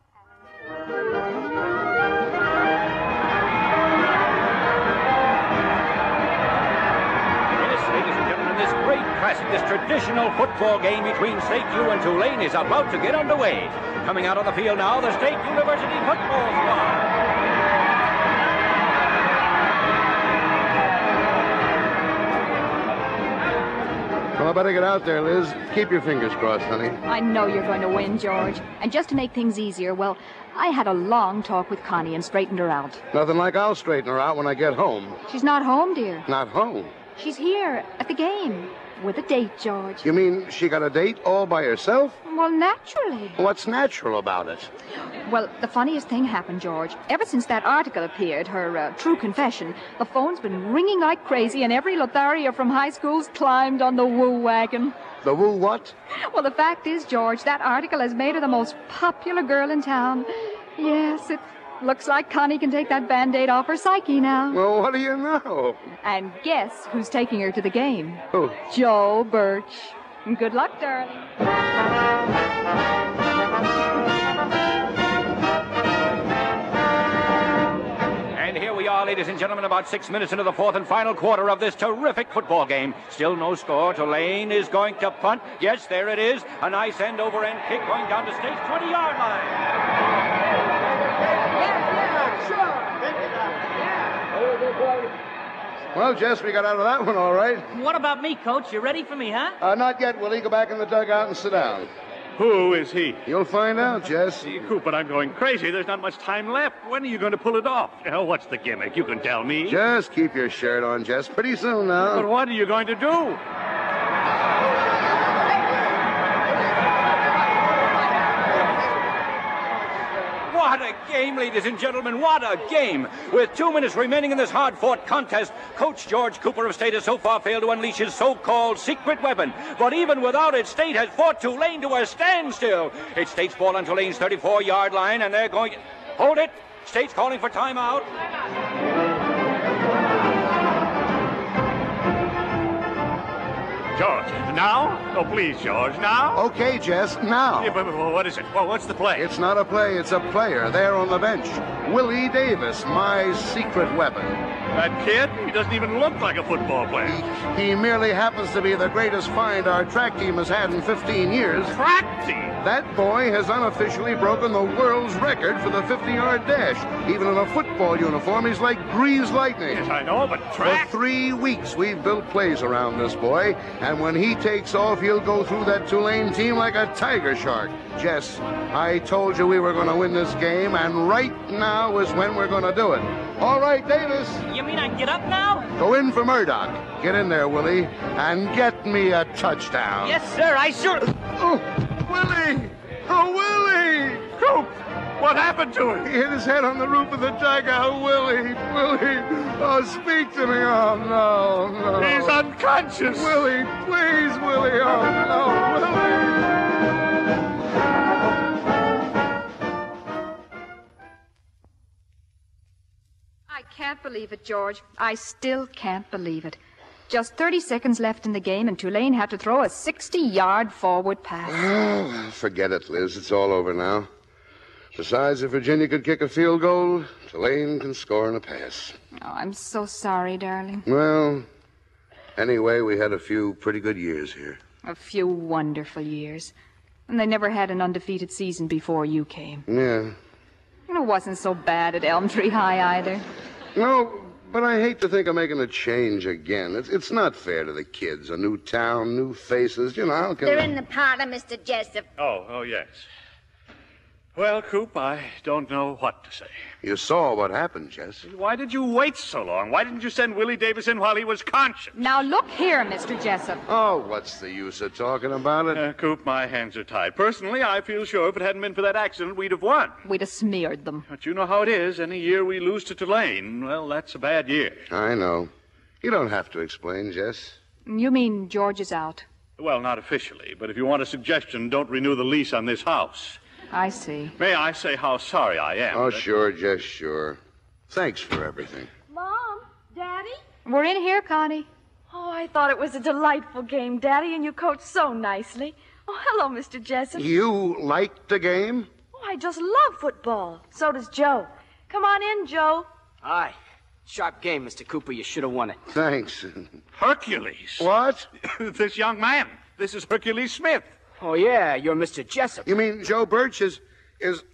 Ladies and gentlemen, this great classic, this traditional football game between State U and Tulane is about to get underway. Coming out on the field now, the State University football squad. Well, I better get out there, Liz. Keep your fingers crossed, honey. I know you're going to win, George. And just to make things easier, well, I had a long talk with Connie and straightened her out. Nothing like I'll straighten her out when I get home. She's not home, dear. Not home? She's here at the game with a date, George. You mean she got a date all by herself? Well, naturally. What's natural about it? Well, the funniest thing happened, George. Ever since that article appeared, her true confession, the phone's been ringing like crazy, and every Lothario from high school's climbed on the woo wagon. The woo what? Well, the fact is, George, that article has made her the most popular girl in town. Yes, it looks like Connie can take that Band-Aid off her psyche now. Well, what do you know? And guess who's taking her to the game? Who? Joe Birch. Good luck, darling. And here we are, ladies and gentlemen, about 6 minutes into the fourth and final quarter of this terrific football game. Still no score. Tulane is going to punt. Yes, there it is. A nice end-over-end kick going down to State's 20-yard line. Well, Jess, we got out of that one all right. What about me, Coach? You ready for me, huh? Not yet, Willie. Go back in the dugout and sit down. Who is he? You'll find out, Jess. Coop, but I'm going crazy. There's not much time left. When are you going to pull it off? Hell, what's the gimmick? You can tell me. Just keep your shirt on, Jess. Pretty soon now. But what are you going to do? What a game, ladies and gentlemen, what a game. With 2 minutes remaining in this hard-fought contest, Coach George Cooper of State has so far failed to unleash his so-called secret weapon. But even without it, State has fought Tulane to a standstill. It's State's ball on Tulane's 34-yard line, and they're going... Hold it! State's calling for timeout. George, now? Oh, please, George, now? Okay, Jess, now. Yeah, but what is it? Well, what's the play? It's not a play, it's a player there on the bench. Willie Davis, my secret weapon. That kid? He doesn't even look like a football player. He merely happens to be the greatest find our track team has had in 15 years. Track team? That boy has unofficially broken the world's record for the 50-yard dash. Even in a football uniform, he's like greased lightning. Yes, I know, but track... For 3 weeks, we've built plays around this boy, and when he takes off, he'll go through that Tulane team like a tiger shark. Jess, I told you we were going to win this game, and right now is when we're going to do it. All right, Davis. You mean I can get up now? Go in for Murdoch. Get in there, Willie, and get me a touchdown. Yes, sir, I sure... Oh, Willie! Oh, Willie! Coop! What happened to him? He hit his head on the roof of the dugout. Willie. Oh, speak to me. Oh, no. He's unconscious. Willie, please, Willie. Oh, no, Willie. I can't believe it, George. I still can't believe it. Just 30 seconds left in the game, and Tulane had to throw a 60-yard forward pass. Oh, forget it, Liz. It's all over now. Besides, if Virginia could kick a field goal, Tulane can score in a pass. Oh, I'm so sorry, darling. Well, anyway, we had a few pretty good years here. A few wonderful years. And they never had an undefeated season before you came. Yeah. And it wasn't so bad at Elm Tree High either. No, but I hate to think of making a change again. It's not fair to the kids. A new town, new faces, you know. How can... They're in the parlor, Mr. Jessup. Oh, yes. Well, Coop, I don't know what to say. You saw what happened, Jess. Why did you wait so long? Why didn't you send Willie Davis in while he was conscious? Now, look here, Mr. Jessup. Oh, what's the use of talking about it? Coop, my hands are tied. Personally, I feel sure if it hadn't been for that accident, we'd have won. We'd have smeared them. But you know how it is. Any year we lose to Tulane, well, that's a bad year. I know. You don't have to explain, Jess. You mean George is out? Well, not officially, but if you want a suggestion, don't renew the lease on this house. I see. May I say how sorry I am? Oh, sure, Jess, sure. Thanks for everything. Mom, Daddy? We're in here, Connie. Oh, I thought it was a delightful game, Daddy, and you coached so nicely. Oh, hello, Mr. Jessup. You liked the game? Oh, I just love football. So does Joe. Come on in, Joe. Aye. Sharp game, Mr. Cooper. You should have won it. Thanks. Hercules. What? This young man. This is Hercules Smith. Oh, yeah, you're Mr. Jessup. You mean Joe Birch is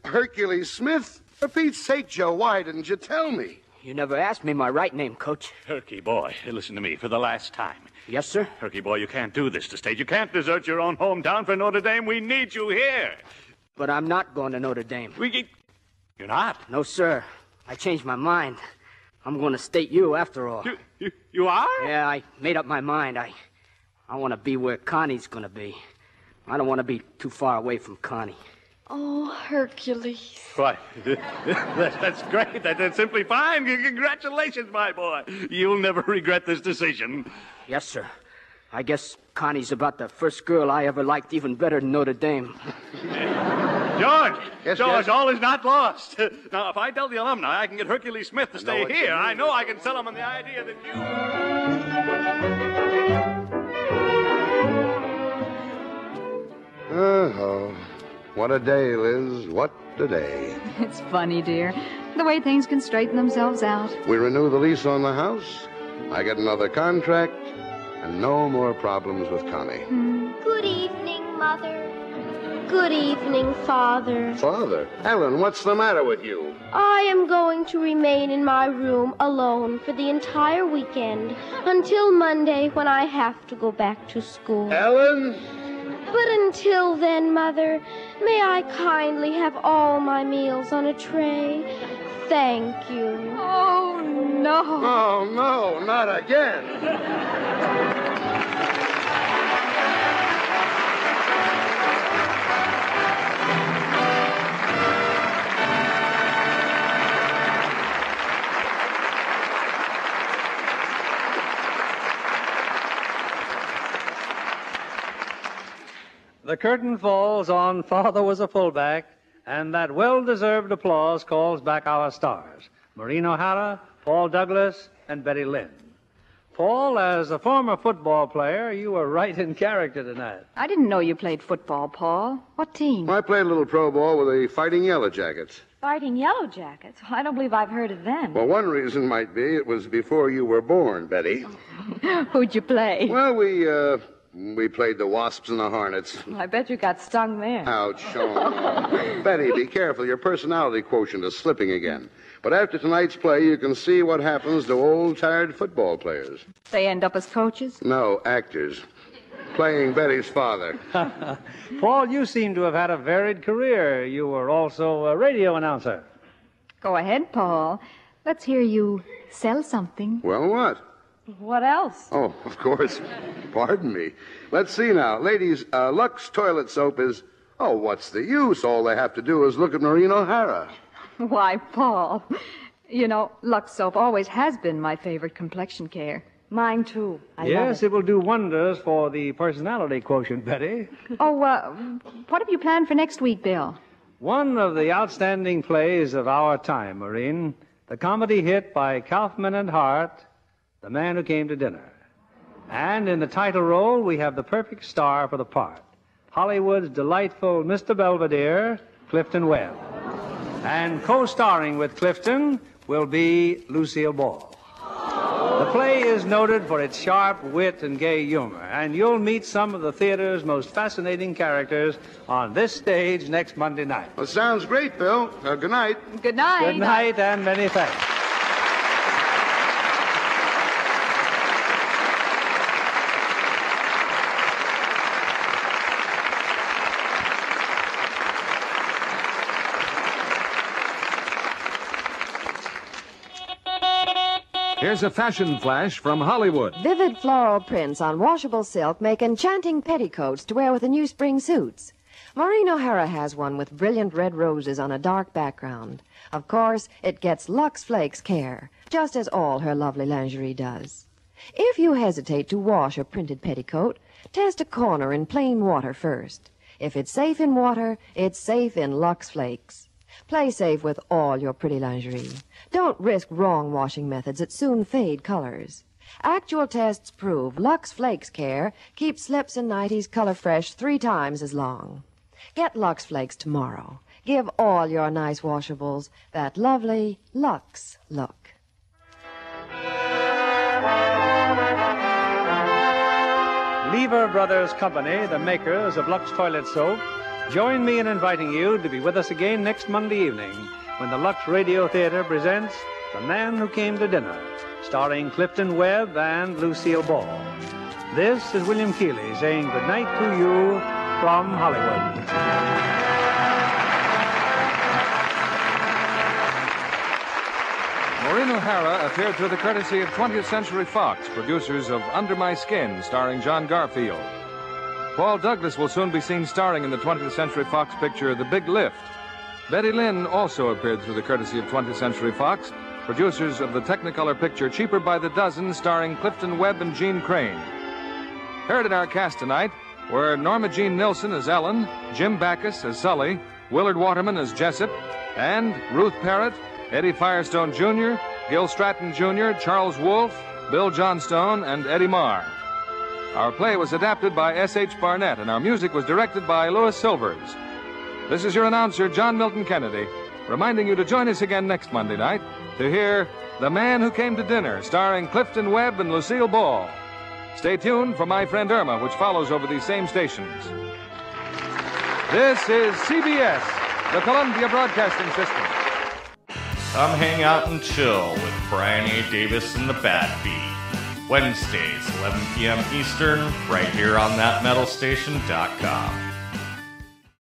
Hercules Smith? For Pete's sake, Joe, why didn't you tell me? You never asked me my right name, Coach. Herky boy, listen to me for the last time. Yes, sir? Herky boy, you can't do this to state. You can't desert your own hometown for Notre Dame. We need you here. But I'm not going to Notre Dame. You're not? No, sir. I changed my mind. I'm going to state you after all. You are? Yeah, I made up my mind. I want to be where Connie's going to be. I don't want to be too far away from Connie. Oh, Hercules. Why, that's great. That's simply fine. Congratulations, my boy. You'll never regret this decision. Yes, sir. I guess Connie's about the first girl I ever liked even better than Notre Dame. George! Yes, George, yes? all is not lost. Now, if I tell the alumni I can get Hercules Smith to stay here, I know I can sell them on the idea that you... Oh, what a day, Liz. What a day. It's funny, dear, the way things can straighten themselves out. We renew the lease on the house. I get another contract, and no more problems with Connie. Good evening, Mother. Good evening, Father. Father? Ellen, what's the matter with you? I am going to remain in my room alone for the entire weekend until Monday when I have to go back to school. Ellen? But until then, Mother, may I kindly have all my meals on a tray? Thank you. Oh, no. Oh, no, not again. The curtain falls on Father Was a Fullback, and that well-deserved applause calls back our stars, Maureen O'Hara, Paul Douglas, and Betty Lynn. Paul, as a former football player, you were right in character tonight. I didn't know you played football, Paul. What team? I played a little pro ball with the Fighting Yellow Jackets. Fighting Yellow Jackets? I don't believe I've heard of them. Well, one reason might be it was before you were born, Betty. Who'd you play? Well, we played the Wasps and the Hornets. I bet you got stung there. Ouch, Sean. Betty, be careful. Your personality quotient is slipping again. But after tonight's play, you can see what happens to old, tired football players. They end up as coaches? No, actors. Playing Betty's father. Paul, you seem to have had a varied career. You were also a radio announcer. Go ahead, Paul. Let's hear you sell something. Well, what? What else? Oh, of course. Pardon me. Let's see now. Ladies, Lux toilet soap is Oh, what's the use? All they have to do is look at Maureen O'Hara. Why, Paul, you know, Lux Soap always has been my favorite complexion care. Mine, too. I Yes, it will do wonders for the personality quotient, Betty. Oh, what have you planned for next week, Bill? One of the outstanding plays of our time, Maureen, the comedy hit by Kaufman and Hart, The Man Who Came to Dinner. And in the title role, we have the perfect star for the part, Hollywood's delightful Mr. Belvedere, Clifton Webb. And co-starring with Clifton will be Lucille Ball. The play is noted for its sharp wit and gay humor, and you'll meet some of the theater's most fascinating characters on this stage next Monday night. Well, sounds great, Bill. Good night. Good night. Good night, and many thanks. Here's a fashion flash from Hollywood. Vivid floral prints on washable silk make enchanting petticoats to wear with the new spring suits. Maureen O'Hara has one with brilliant red roses on a dark background. Of course, it gets Lux Flakes care, just as all her lovely lingerie does. If you hesitate to wash a printed petticoat, test a corner in plain water first. If it's safe in water, it's safe in Lux Flakes. Play safe with all your pretty lingerie. Don't risk wrong washing methods that soon fade colors. Actual tests prove Lux Flakes Care keeps slips and nighties color fresh 3 times as long. Get Lux Flakes tomorrow. Give all your nice washables that lovely Lux look. Lever Brothers Company, the makers of Lux Toilet Soap, join me in inviting you to be with us again next Monday evening when the Lux Radio Theater presents The Man Who Came to Dinner, starring Clifton Webb and Lucille Ball. This is William Keeley saying good night to you from Hollywood. Maureen O'Hara appeared through the courtesy of 20th Century Fox, producers of Under My Skin, starring John Garfield. Paul Douglas will soon be seen starring in the 20th Century Fox picture The Big Lift. Betty Lynn also appeared through the courtesy of 20th Century Fox, producers of the Technicolor picture Cheaper by the Dozen, starring Clifton Webb and Gene Crane. Heard in our cast tonight were Norma Jean Nilsson as Ellen, Jim Backus as Sully, Willard Waterman as Jessup, and Ruth Parrott, Eddie Firestone Jr., Gil Stratton Jr., Charles Wolfe, Bill Johnstone, and Eddie Marr. Our play was adapted by S.H. Barnett, and our music was directed by Louis Silvers. This is your announcer, John Milton Kennedy, reminding you to join us again next Monday night to hear The Man Who Came to Dinner, starring Clifton Webb and Lucille Ball. Stay tuned for My Friend Irma, which follows over these same stations. This is CBS, the Columbia Broadcasting System. Come hang out and chill with Brian A. Davis and the Bad Beat. Wednesdays, 11 p.m. Eastern, right here on thatmetalstation.com.